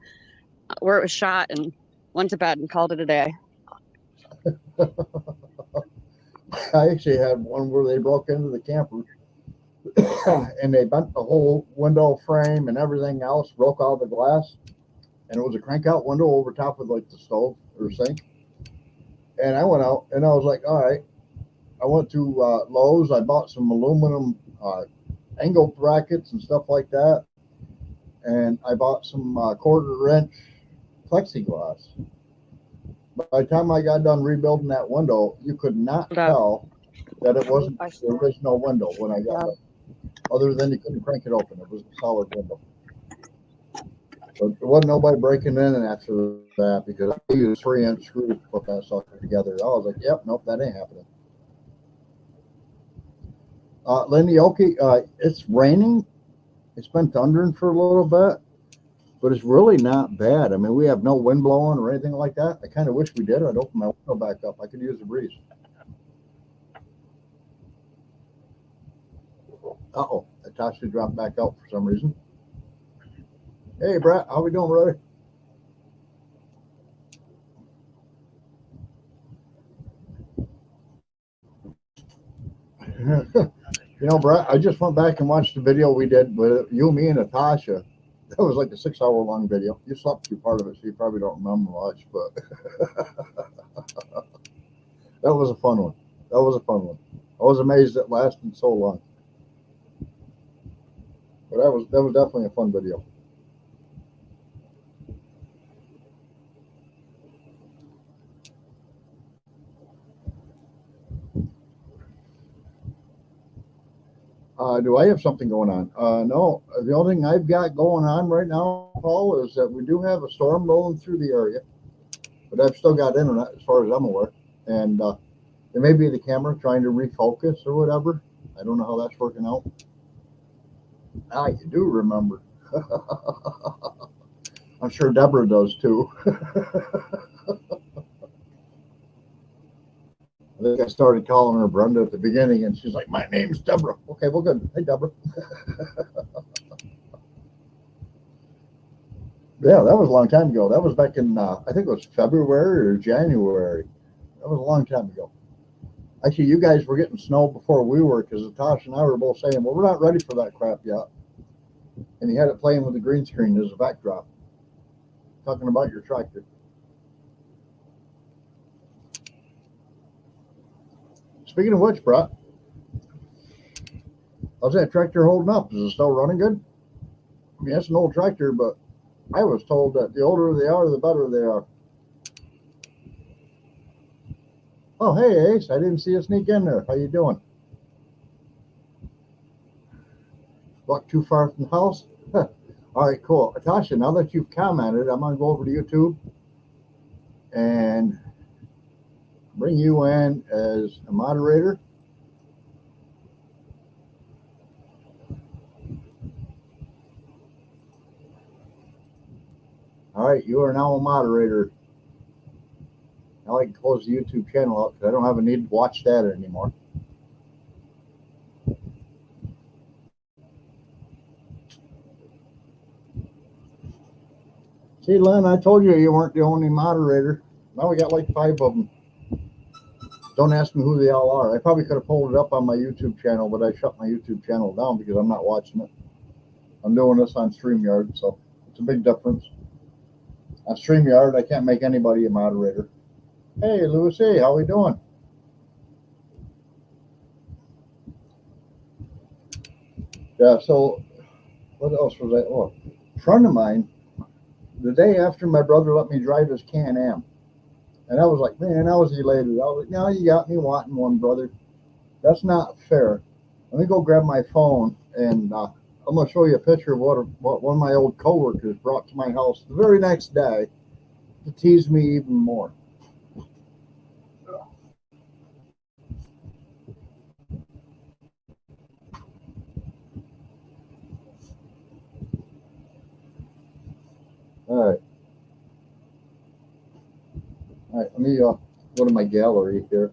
Speaker 4: where it was shot and went to bed and called it a day.
Speaker 2: I actually had one where they broke into the camper and they bent the whole window frame and everything else, broke all the glass, and it was a crank out window over top of like the stove or sink. And I went out and I was like, all right. I went to Lowe's. I bought some aluminum angle brackets and stuff like that, and I bought some quarter-inch plexiglass. By the time I got done rebuilding that window, you could not tell that it wasn't the original window when I got it. Other than you couldn't crank it open. It was a solid window. But there wasn't nobody breaking in after that because I used 3-inch screws to put that sucker together. I was like, yep, nope, that ain't happening. Lindy, okay, it's raining. It's been thundering for a little bit, but it's really not bad. I mean, we have no wind blowing or anything like that. I kind of wish we did. I'd open my window back up. I could use a breeze. Uh-oh, Natasha dropped back out for some reason. Hey, Brett, how we doing, brother? You know, Brett, I just went back and watched the video we did with you, me, and Natasha. That was like a 6-hour long video. You slept through part of it, so you probably don't remember much, but that was a fun one. That was a fun one. I was amazed it lasted so long. But that was definitely a fun video. Do I have something going on? No. The only thing I've got going on right now, Paul, is that we do have a storm rolling through the area, but I've still got internet as far as I'm aware. And it may be the camera trying to refocus or whatever. I don't know how that's working out. You do remember. I'm sure Deborah does too. I think I started calling her Brenda at the beginning, and she's like, my name's Deborah. Okay, well, good. Hey, Deborah. Yeah, that was a long time ago. That was back in, I think it was February or January. That was a long time ago. Actually, you guys were getting snow before we were because Natasha and I were both saying, well, we're not ready for that crap yet. And you had it playing with the green screen as a backdrop, talking about your tractor. Speaking of which, Brett, how's that tractor holding up? Is it still running good? I mean, it's an old tractor, but I was told that the older they are, the better they are. Oh, hey, Ace, I didn't see you sneak in there. How you doing? Walk too far from the house? All right, cool. Natasha, now that you've commented, I'm going to go over to YouTube and bring you in as a moderator. All right, you are now a moderator. Now I can close the YouTube channel out because I don't have a need to watch that anymore. See, Lynn, I told you you weren't the only moderator. Now we got like 5 of them. Don't ask me who they all are. I probably could have pulled it up on my YouTube channel, but I shut my YouTube channel down because I'm not watching it. I'm doing this on StreamYard, so it's a big difference. On StreamYard, I can't make anybody a moderator. Hey, Lucy, how we doing? Yeah, so what else was I? Oh, a friend of mine, the day after my brother let me drive his Can-Am, and I was like, man, I was elated. I was like, now you got me wanting one, brother. That's not fair. Let me go grab my phone, and I'm going to show you a picture of what one of my old coworkers brought to my house the very next day to tease me even more. Let me go to my gallery here.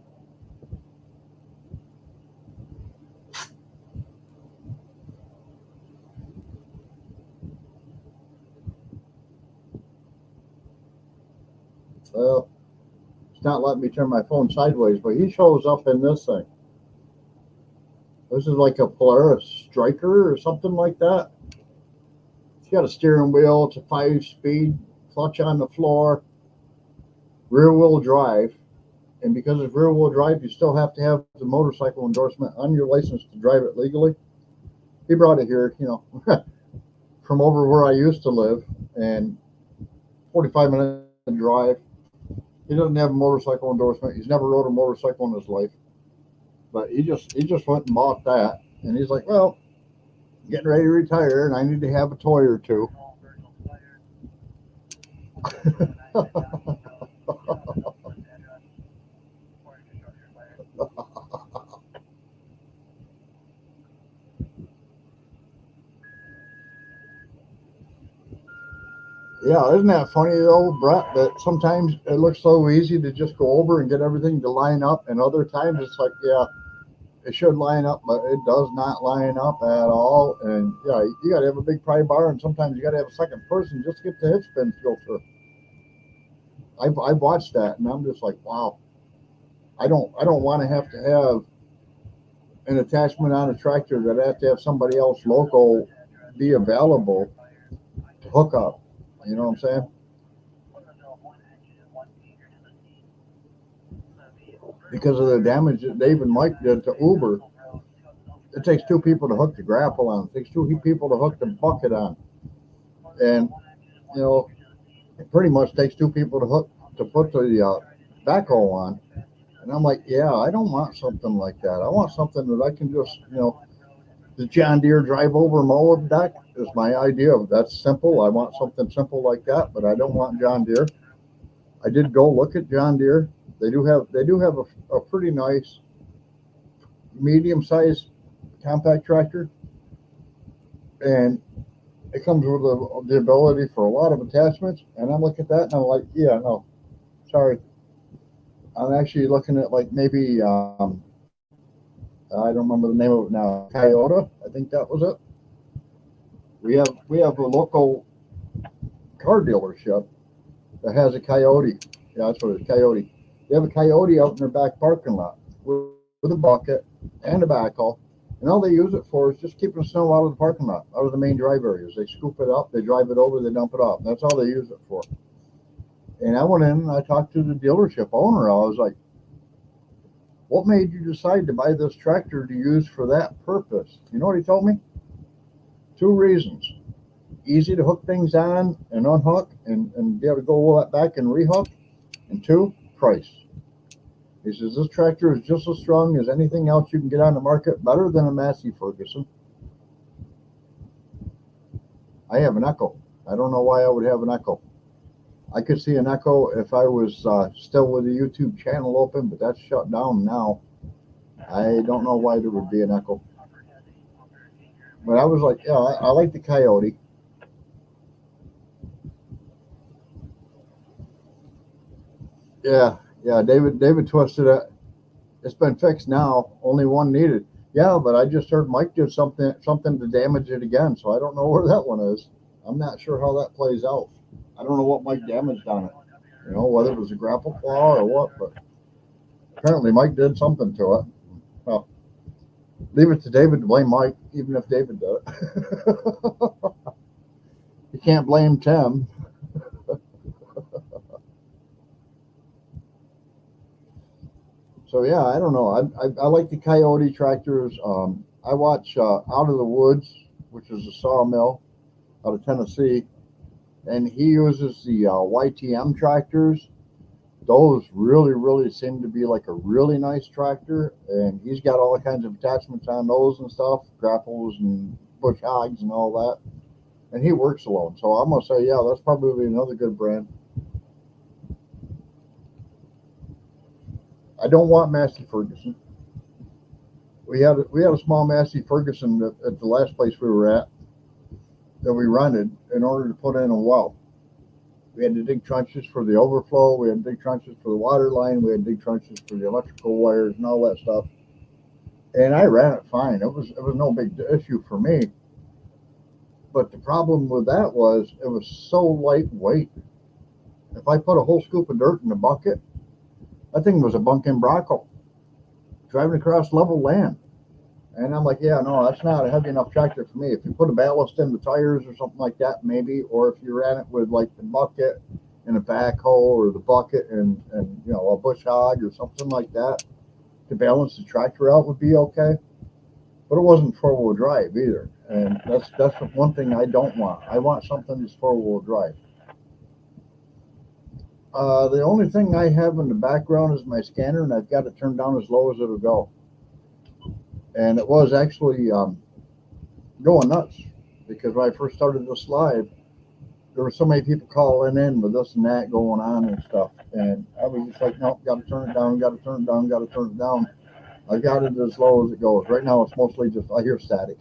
Speaker 2: Well, it's not letting me turn my phone sideways, but he shows up in this thing. This is like a Polaris Striker or something like that. It's got a steering wheel. It's a 5-speed, clutch on the floor, rear-wheel drive. And because it's rear-wheel drive, you still have to have the motorcycle endorsement on your license to drive it legally. He brought it here, from over where I used to live, and 45-minute drive. He doesn't have a motorcycle endorsement. He's never rode a motorcycle in his life. But he just went and bought that. And he's like, well, I'm getting ready to retire, and I need to have a toy or two. Yeah, isn't that funny though, Brett, that sometimes it looks so easy to just go over and get everything to line up, and other times it's like, yeah, it should line up, but it does not line up at all. And yeah, you got to have a big pry bar, and sometimes you got to have a second person just to get the hip spin to go through. I've watched that, and I'm just like, wow. I don't want to have an attachment on a tractor that I have to have somebody else local be available to hook up. You know what I'm saying? Because of the damage that Dave and Mike did to Uber, it takes two people to hook the grapple on. It takes two people to hook the bucket on. And, it pretty much takes two people to put the backhoe on. And I'm like, yeah, I don't want something like that. I want something that I can just, the John Deere drive over mower deck is my idea of that's simple. I want something simple like that, but I don't want John Deere. I did go look at John Deere. They do have a pretty nice medium-sized compact tractor, and it comes with the ability for a lot of attachments. And I'm looking at that, and I'm like, yeah, no, sorry. I'm actually looking at like maybe I don't remember the name of it now. Toyota, I think that was it. We have a local car dealership that has a Coyote. Yeah, that's what it is, Coyote. They have a Coyote out in their back parking lot with a bucket and a backhoe, and all they use it for is just keeping snow out of the parking lot, out of the main drive areas. They scoop it up, they drive it over, they dump it off. That's all they use it for. And I went in and I talked to the dealership owner. I was like, what made you decide to buy this tractor to use for that purpose? You know what he told me? 2 reasons. Easy to hook things on and unhook and be able to go back and rehook. And 2, price. He says, this tractor is just as strong as anything else you can get on the market, better than a Massey Ferguson. I have an Echo. I don't know why I would have an Echo. I could see an Echo if I was still with a YouTube channel open, but that's shut down now. I don't know why there would be an Echo. But I was like, yeah, I like the Coyote. Yeah, David twisted it. It's been fixed now. Only one needed. Yeah, but I just heard Mike did something to damage it again, so I don't know where that one is. I'm not sure how that plays out. I don't know what Mike damaged on it. Whether it was a grapple claw or what, but apparently Mike did something to it. Well, leave it to David to blame Mike, even if David did it. You can't blame Tim. So yeah, I don't know. I like the Coyote tractors. I watch Out of the Woods, which is a sawmill out of Tennessee, and he uses the YTM tractors. Those really, really seem to be like a really nice tractor, and he's got all kinds of attachments on those and stuff, grapples and bush hogs and all that. And he works alone, so I'm gonna say, yeah, that's probably another good brand. I don't want Massey Ferguson. We had a small Massey Ferguson at the last place we were at that we rented in order to put in a well. We had to dig trenches for the overflow. We had to dig trenches for the water line. We had to dig trenches for the electrical wires and all that stuff. And I ran it fine. It was no big issue for me. But the problem with that was it was so lightweight. If I put a whole scoop of dirt in a bucket, that thing was a bunkin' Bronco driving across level land. And I'm like, yeah, no, that's not a heavy enough tractor for me. If you put a ballast in the tires or something like that, maybe, or if you ran it with like the bucket and a backhoe or the bucket and you know, a bush hog or something like that to balance the tractor out would be okay. But it wasn't four-wheel drive either. And that's one thing I don't want. I want something that's four-wheel drive. The only thing I have in the background is my scanner, and I've got it turned down as low as it'll go. And it was actually going nuts because when I first started this live, there were so many people calling in with this and that going on and stuff. And I was just like, nope, got to turn it down, got to turn it down, got to turn it down. I got it as low as it goes. Right now, it's mostly just, I hear static.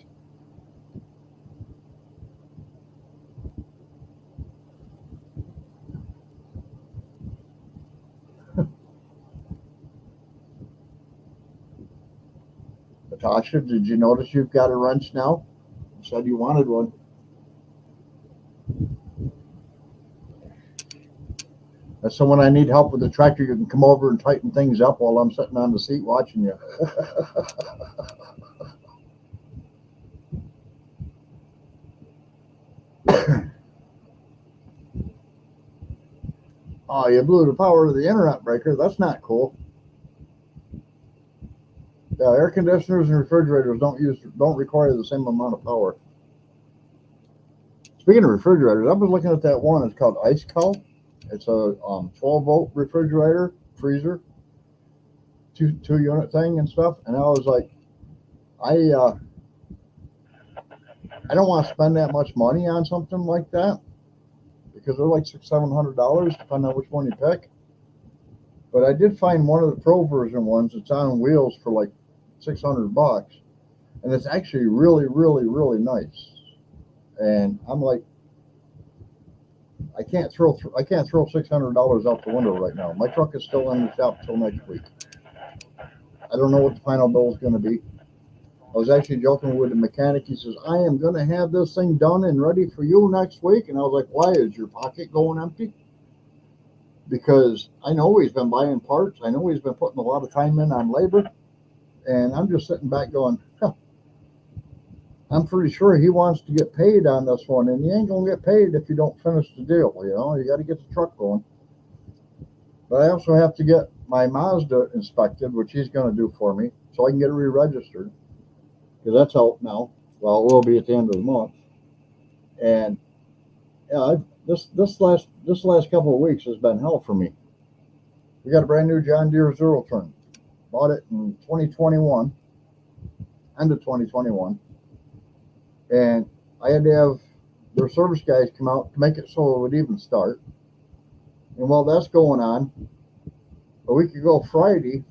Speaker 2: Natasha, did you notice you've got a wrench now? You said you wanted one. So when I need help with the tractor, you can come over and tighten things up while I'm sitting on the seat watching you. Oh, you blew the power of the internet breaker. That's not cool. Yeah, air conditioners and refrigerators don't require the same amount of power. Speaking of refrigerators, I was looking at that one. It's called Ice Cow. It's a 12-volt refrigerator, freezer, two unit thing and stuff. And I was like, I don't want to spend that much money on something like that because they're like $600-700 depending on which one you pick. But I did find one of the Pro version ones that's on wheels for like $600, and it's actually really, really, really nice. And I'm like, I can't throw $600 out the window right now. My truck is still in the shop until next week. I don't know what the final bill is going to be. I was actually joking with the mechanic. He says, I am going to have this thing done and ready for you next week. And I was like, why? Is your pocket going empty? Because I know he's been buying parts. I know he's been putting a lot of time in on labor. And I'm just sitting back going, huh, I'm pretty sure he wants to get paid on this one. And you ain't going to get paid if you don't finish the deal. You know, you got to get the truck going. But I also have to get my Mazda inspected, which he's going to do for me, so I can get it re-registered. Because that's out now. Well, it will be at the end of the month. And yeah, this last couple of weeks has been hell for me. We got a brand new John Deere Zero Turn. Bought it in 2021, end of 2021. And I had to have their service guys come out to make it so it would even start. And while that's going on, a week ago Friday,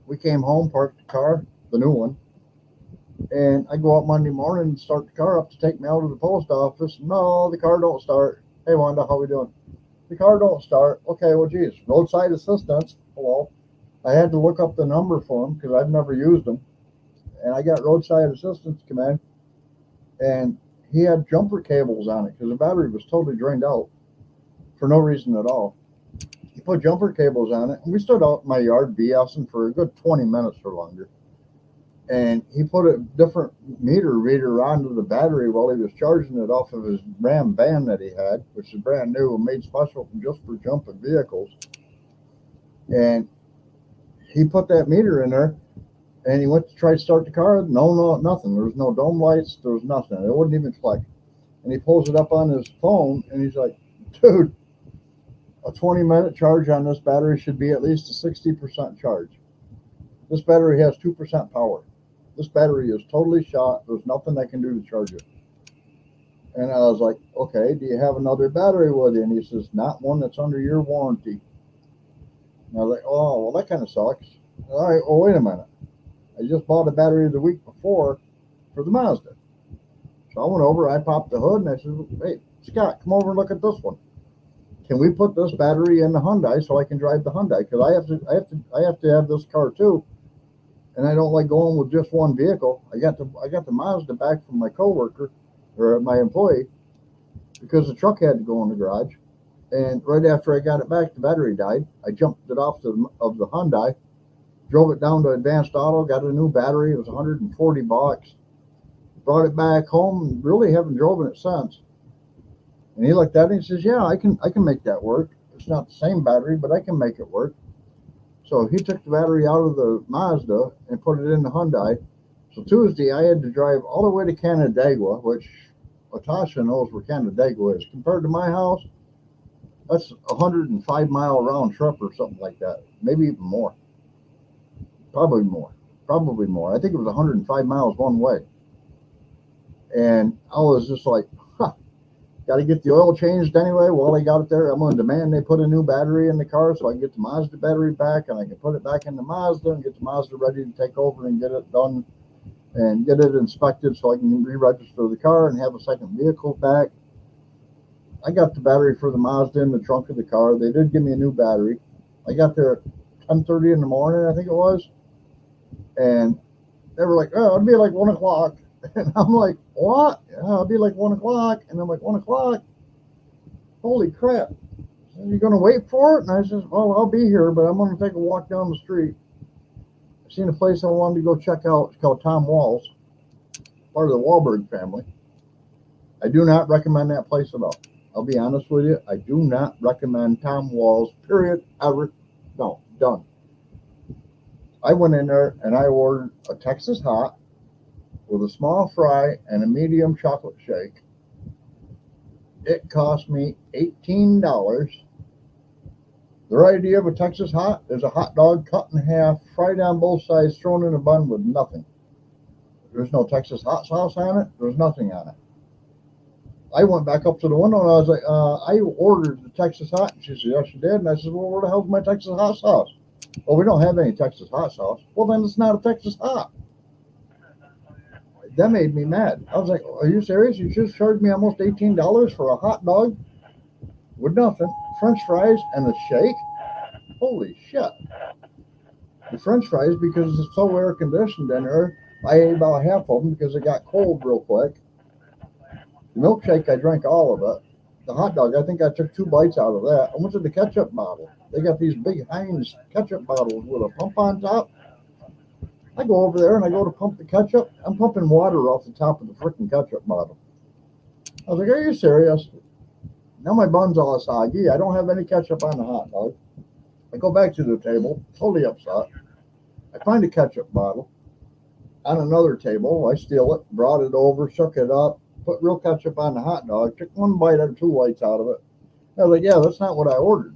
Speaker 2: we came home, parked the car, the new one, and I go out Monday morning and start the car up to take me out of the post office. No, the car don't start. Hey, Wanda, how we doing? The car don't start. Okay, well, geez, roadside assistance. Hello. I had to look up the number for them because I've never used them. And I got roadside assistance come in, and he had jumper cables on it because the battery was totally drained out for no reason at all. He put jumper cables on it, and we stood out in my yard BSing for a good 20 minutes or longer. And he put a different meter reader onto the battery while he was charging it off of his Ram van that he had, which is brand new and made special just for jumping vehicles. And he put that meter in there, and he went to try to start the car. No, nothing. There was no dome lights. There was nothing. It wouldn't even click. And he pulls it up on his phone, and he's like, dude, a 20-minute charge on this battery should be at least a 60% charge. This battery has 2% power. This battery is totally shot. There's nothing I can do to charge it. And I was like, okay, do you have another battery with you? And he says, not one that's under your warranty. And I was like, oh, well, that kind of sucks. All right, well, wait a minute. I just bought a battery the week before for the Mazda. So I went over, I popped the hood, and I said, hey, Scott, come over and look at this one. can we put this battery in the Hyundai so I can drive the Hyundai? Because I have to have this car too, and I don't like going with just one vehicle. I got the Mazda back from my coworker or my employee because the truck had to go in the garage. And right after I got it back, the battery died. I jumped it off of the Hyundai, drove it down to Advanced Auto, got a new battery. It was $140. Brought it back home and really haven't driven it since. And he looked at it and he says, yeah, I can make that work. It's not the same battery, but I can make it work. So he took the battery out of the Mazda and put it in the Hyundai. So Tuesday, I had to drive all the way to Canandaigua, which Latasha knows where Canandaigua is. Compared to my house, that's 105-mile round trip or something like that. Maybe even more. Probably more. I think it was 105 miles one way. And I was just like, got to get the oil changed anyway. While they got it there, I'm going to demand they put a new battery in the car so I can get the Mazda battery back and I can put it back in the Mazda and get the Mazda ready to take over and get it done and get it inspected so I can re-register the car and have a second vehicle back. I got the battery for the Mazda in the trunk of the car. They did give me a new battery. I got there at 10:30 in the morning, I think it was. And they were like, oh, it'll be like 1 o'clock. And I'm like, what? Yeah, it'll be like 1 o'clock. And I'm like, 1 o'clock? Holy crap. Are you going to wait for it? And I said, well, I'll be here, but I'm going to take a walk down the street. I've seen a place I wanted to go check out. It's called Tom Wall's, part of the Wahlberg family. I do not recommend that place at all. I'll be honest with you. I do not recommend Tom Wall's, period, ever. No, done. I went in there and I ordered a Texas hot with a small fry and a medium chocolate shake. It cost me $18. Their idea of a Texas hot is a hot dog cut in half, fried on both sides, thrown in a bun with nothing. There's no Texas hot sauce on it. There's nothing on it. I went back up to the window and I was like, I ordered the Texas hot. And she said, yes, you did. And I said, well, where the hell's my Texas hot sauce? Well, we don't have any Texas hot sauce. Well, then it's not a Texas hot. That made me mad. I was like, are you serious? You just charged me almost $18 for a hot dog with nothing, French fries, and a shake? Holy shit. The French fries, because it's so air conditioned in there, I ate about half of them because it got cold real quick. The milkshake, I drank all of it. The hot dog, I think I took 2 bites out of that. I went to the ketchup bottle. They got these big Heinz ketchup bottles with a pump on top. I go over there and I go to pump the ketchup. I'm pumping water off the top of the freaking ketchup bottle. I was like, are you serious? Now my bun's all soggy. I don't have any ketchup on the hot dog. I go back to the table, totally upset. I find a ketchup bottle on another table. I steal it, brought it over, shook it up, put real ketchup on the hot dog, took 1 bite out of 2 bites out of it. I was like, yeah, that's not what I ordered.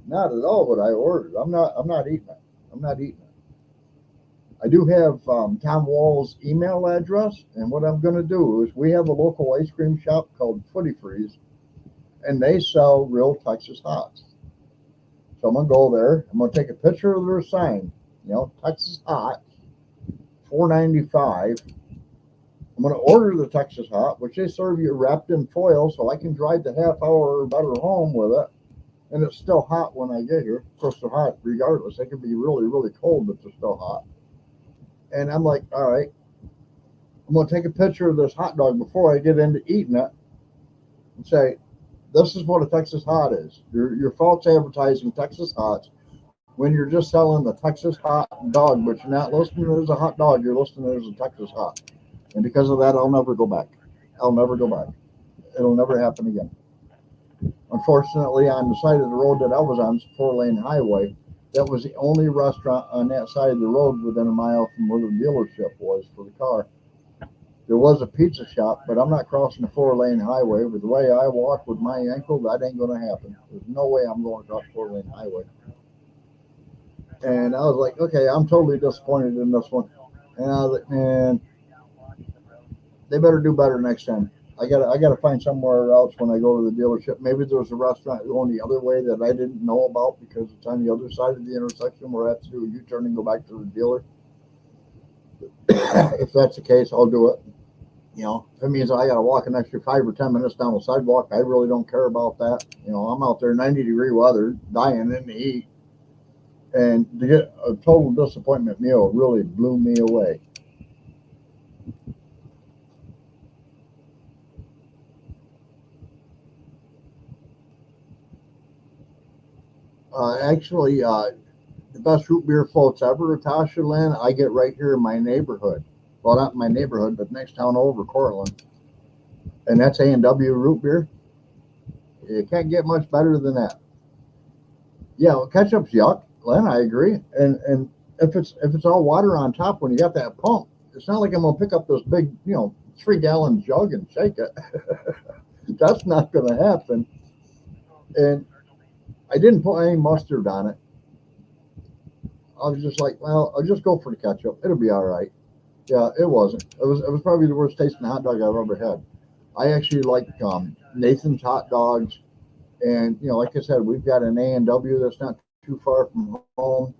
Speaker 2: Not at all what I ordered. I'm not eating it. I'm not eating it. I do have Tom Wall's email address, and what I'm going to do is we have a local ice cream shop called Footy Freeze, and they sell real Texas hots. So I'm going to go there. I'm going to take a picture of their sign, Texas hot, $4.95. I'm going to order the Texas hot, which they serve you wrapped in foil, so I can drive the half hour or better home with it. And it's still hot when I get here. Of course, they're hot regardless. They can be really, really cold, but they're still hot. And I'm like, all right, I'm going to take a picture of this hot dog before I get into eating it and say, this is what a Texas hot is. You're false advertising Texas hots when you're just selling the Texas hot dog, but you're not listing it as a hot dog. You're listing it as a Texas hot. And because of that, I'll never go back. I'll never go back. It'll never happen again. Unfortunately, on the side of the road that I was on, it's a 4-lane highway. That was the only restaurant on that side of the road within a mile from where the dealership was for the car. There was a pizza shop, but I'm not crossing the 4-lane highway. With the way I walk with my ankle, that ain't going to happen. There's no way I'm going across the 4-lane highway. And I was like, okay, I'm totally disappointed in this one. And I was like, man, they better do better next time. I gotta find somewhere else when I go to the dealership. Maybe there's a restaurant going the other way that I didn't know about because it's on the other side of the intersection where I have to do a U-turn and go back to the dealer. If that's the case, I'll do it. You know, if it means I got to walk an extra 5 or 10 minutes down the sidewalk, I really don't care about that. You know, I'm out there 90-degree weather, dying in the heat, and to get a total disappointment meal really blew me away. Actually, the best root beer floats ever, Tasha Lynn, I get right here in my neighborhood. Well, not in my neighborhood, but next town over, Cortland. And that's A&W root beer. You can't get much better than that. Yeah, well, ketchup's yuck, Lynn, I agree. And if it's all water on top when you got that pump, it's not like I'm gonna pick up this big, 3-gallon jug and shake it. That's not gonna happen. And I didn't put any mustard on it. I was just like, well, I'll just go for the ketchup. It'll be all right. Yeah, it wasn't. It was probably the worst tasting hot dog I've ever had. I actually like Nathan's hot dogs, and like I said, we've got an A&W that's not too far from home.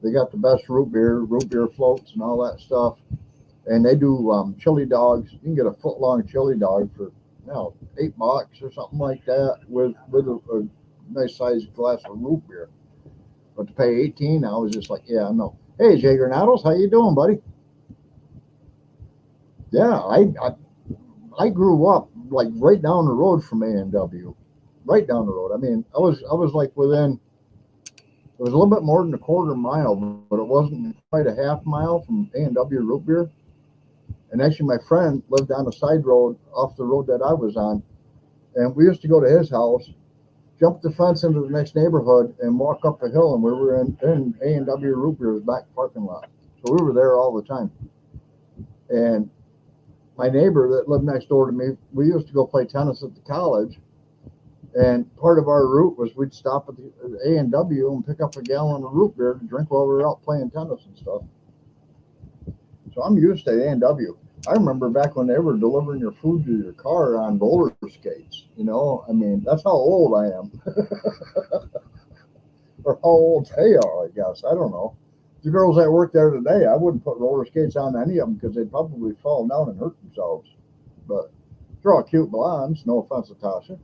Speaker 2: They got the best root beer floats, and all that stuff. And they do chili dogs. You can get a foot-long chili dog for $8 or something like that with a nice sized glass of root beer. But to pay 18, I was just like, yeah, no. Hey, Jay Granados, how you doing, buddy? Yeah, I grew up like right down the road from A&W, right down the road. I mean, I was like within, it was a little bit more than a quarter mile, but it wasn't quite a half mile from A&W root beer. And actually, my friend lived on the side road off the road that I was on, and we used to go to his house, jump the fence into the next neighborhood, and walk up a hill, and we were in A&W root beer's back parking lot. So we were there all the time. And my neighbor that lived next door to me, we used to go play tennis at the college, and part of our route was we'd stop at the A&W and pick up a gallon of root beer to drink while we were out playing tennis and stuff. So I'm used to A&W. I remember back when they were delivering your food to your car on roller skates. I mean, that's how old I am. Or how old they are, I guess. I don't know. The girls that work there today, I wouldn't put roller skates on any of them because they'd probably fall down and hurt themselves. But they're all cute blondes. No offense to Tasha.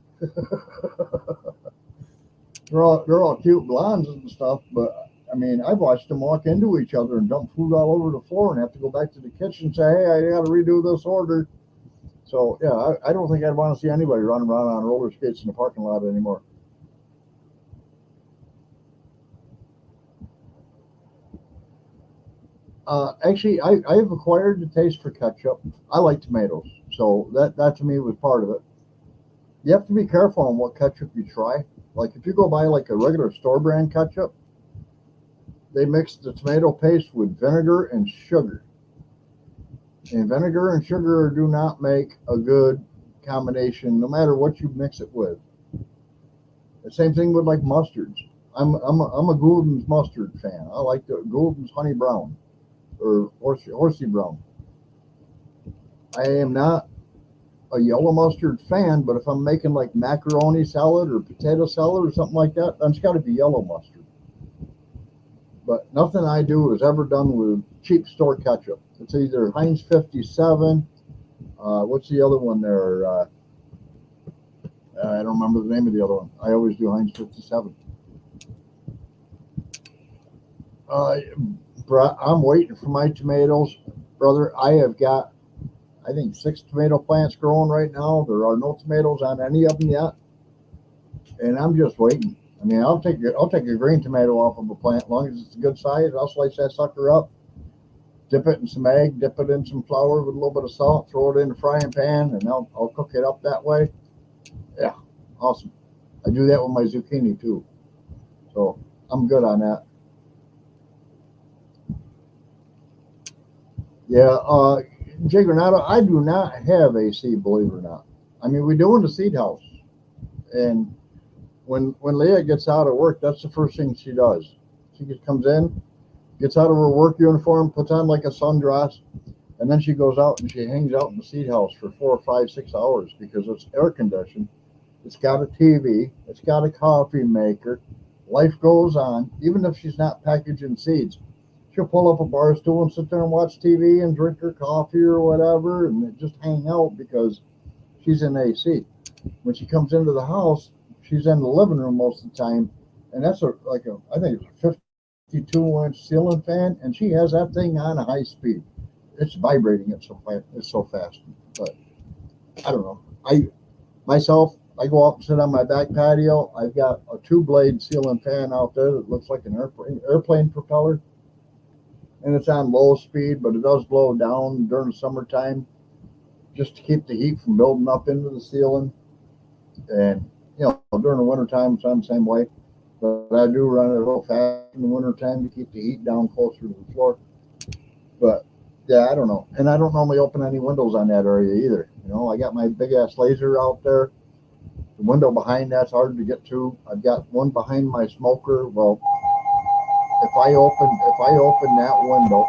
Speaker 2: they're all cute blondes and stuff. But I mean, I've watched them walk into each other and dump food all over the floor and have to go back to the kitchen and say, "Hey, I got to redo this order." So yeah, I don't think I'd want to see anybody running around on roller skates in the parking lot anymore. Actually, I've acquired the taste for ketchup. I like tomatoes, so that to me was part of it. You have to be careful on what ketchup you try. Like if you go buy like a regular store brand ketchup, they mix the tomato paste with vinegar and sugar. And vinegar and sugar do not make a good combination, no matter what you mix it with. The same thing with like mustards. I'm a Gouldens mustard fan. I like the Gouldens Honey Brown or Horsey Brown. I am not a yellow mustard fan, but if I'm making like macaroni salad or potato salad or something like that, then it's got to be yellow mustard. But nothing I do is ever done with cheap store ketchup. It's either Heinz 57. What's the other one there? I don't remember the name of the other one. I always do Heinz 57. I'm waiting for my tomatoes, brother. I have got, I think, 6 tomato plants growing right now. There are no tomatoes on any of them yet, and I'm just waiting. I mean, I'll take a green tomato off of a plant as long as it's a good size. I'll slice that sucker up, dip it in some egg, dip it in some flour with a little bit of salt, throw it in the frying pan, and I'll cook it up that way. Yeah, awesome. I do that with my zucchini too, so I'm good on that. Yeah, Jay Granado, I do not have AC, believe it or not. I mean, we do in the seed house, and when Leah gets out of work, that's the first thing she does. She just comes in, gets out of her work uniform, puts on like a sundress, and then she goes out and she hangs out in the seed house for 4 or 5, 6 hours because it's air conditioned. It's got a TV. It's got a coffee maker. Life goes on, even if she's not packaging seeds. she'll pull up a bar stool and sit there and watch TV and drink her coffee or whatever and just hang out because she's in AC. When she comes into the house, she's in the living room most of the time, and that's I think it's a 52-inch ceiling fan, and she has that thing on a high speed. It's vibrating. It's so fast. But I don't know. I go out and sit on my back patio. I've got a 2-blade ceiling fan out there that looks like an airplane propeller, and it's on low speed, but it does blow down during the summertime just to keep the heat from building up into the ceiling. And during the wintertime, it's on the same way. But I do run it a little fast in the wintertime to keep the heat down closer to the floor. But yeah, I don't know. And I don't normally open any windows on that area either. I got my big ass laser out there. The window behind that's hard to get to. I've got one behind my smoker. Well, if I open that window,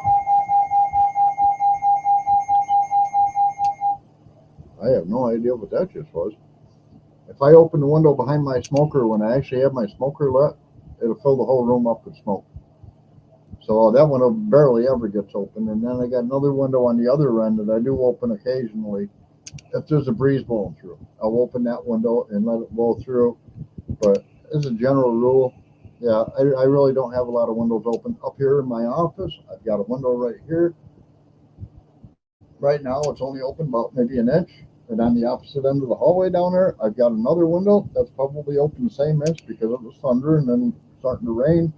Speaker 2: I have no idea what that just was. If I open the window behind my smoker when I actually have my smoker lit, it'll fill the whole room up with smoke. So that window barely ever gets open. And then I got another window on the other end that I do open occasionally. If there's a breeze blowing through, I'll open that window and let it blow through. But as a general rule, yeah, I really don't have a lot of windows open. Up here in my office, I've got a window right here. Right now, it's only open about maybe an inch. And on the opposite end of the hallway down there, I've got another window that's probably open the same inch because it was thunder and then starting to rain.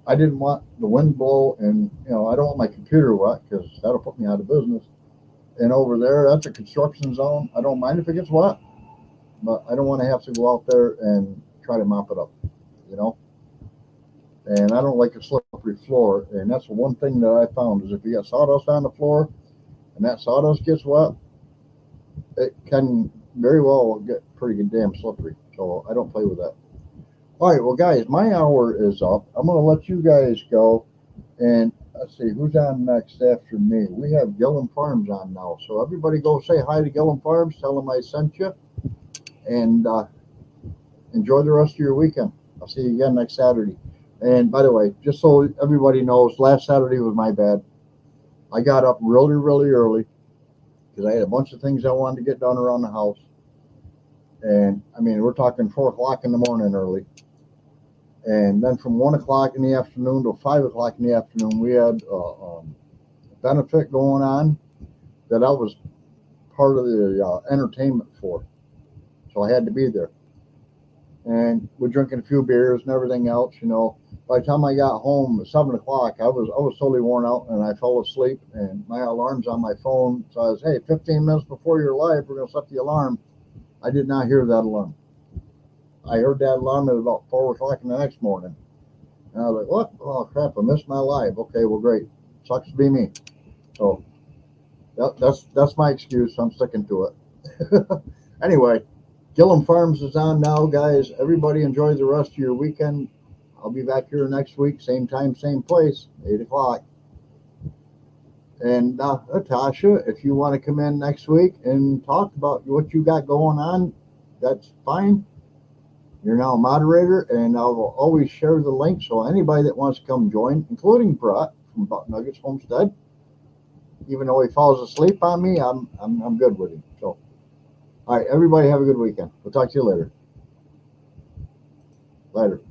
Speaker 2: I didn't want the wind blow, and I don't want my computer wet because that'll put me out of business. And over there, that's a construction zone. I don't mind if it gets wet, but I don't want to have to go out there and try to mop it up, And I don't like a slippery floor. And that's the one thing that I found is if you got sawdust on the floor and that sawdust gets wet, it can very well get pretty damn slippery. So I don't play with that. All right, well, guys, my hour is up. I'm going to let you guys go. And let's see, who's on next after me? We have Gillum Farms on now. So everybody go say hi to Gillum Farms. Tell them I sent you. And enjoy the rest of your weekend. I'll see you again next Saturday. And by the way, just so everybody knows, last Saturday was my bad. I got up really, really early because I had a bunch of things I wanted to get done around the house. And I mean, we're talking 4 o'clock in the morning early. And then from 1 o'clock in the afternoon to 5 o'clock in the afternoon, we had a benefit going on that I was part of the entertainment for. So I had to be there. And we're drinking a few beers and everything else, By the time I got home at 7 o'clock, I was totally worn out and I fell asleep. And my alarm's on my phone. So I was, hey, 15 minutes before you're live, we're going to set the alarm. I did not hear that alarm. I heard that alarm at about 4 o'clock in the next morning. And I was like, what? Oh, crap, I missed my live. Okay, well, great. Sucks to be me. So that's my excuse. I'm sticking to it. Anyway, Gillum Farms is on now, guys. Everybody enjoy the rest of your weekend. I'll be back here next week, same time, same place, 8 o'clock. And Natasha, if you want to come in next week and talk about what you got going on, that's fine. You're now a moderator, and I will always share the link. So anybody that wants to come join, including Brett from Buck Nuggets Homestead, even though he falls asleep on me, I'm good with him. So, all right, everybody have a good weekend. We'll talk to you later. Later.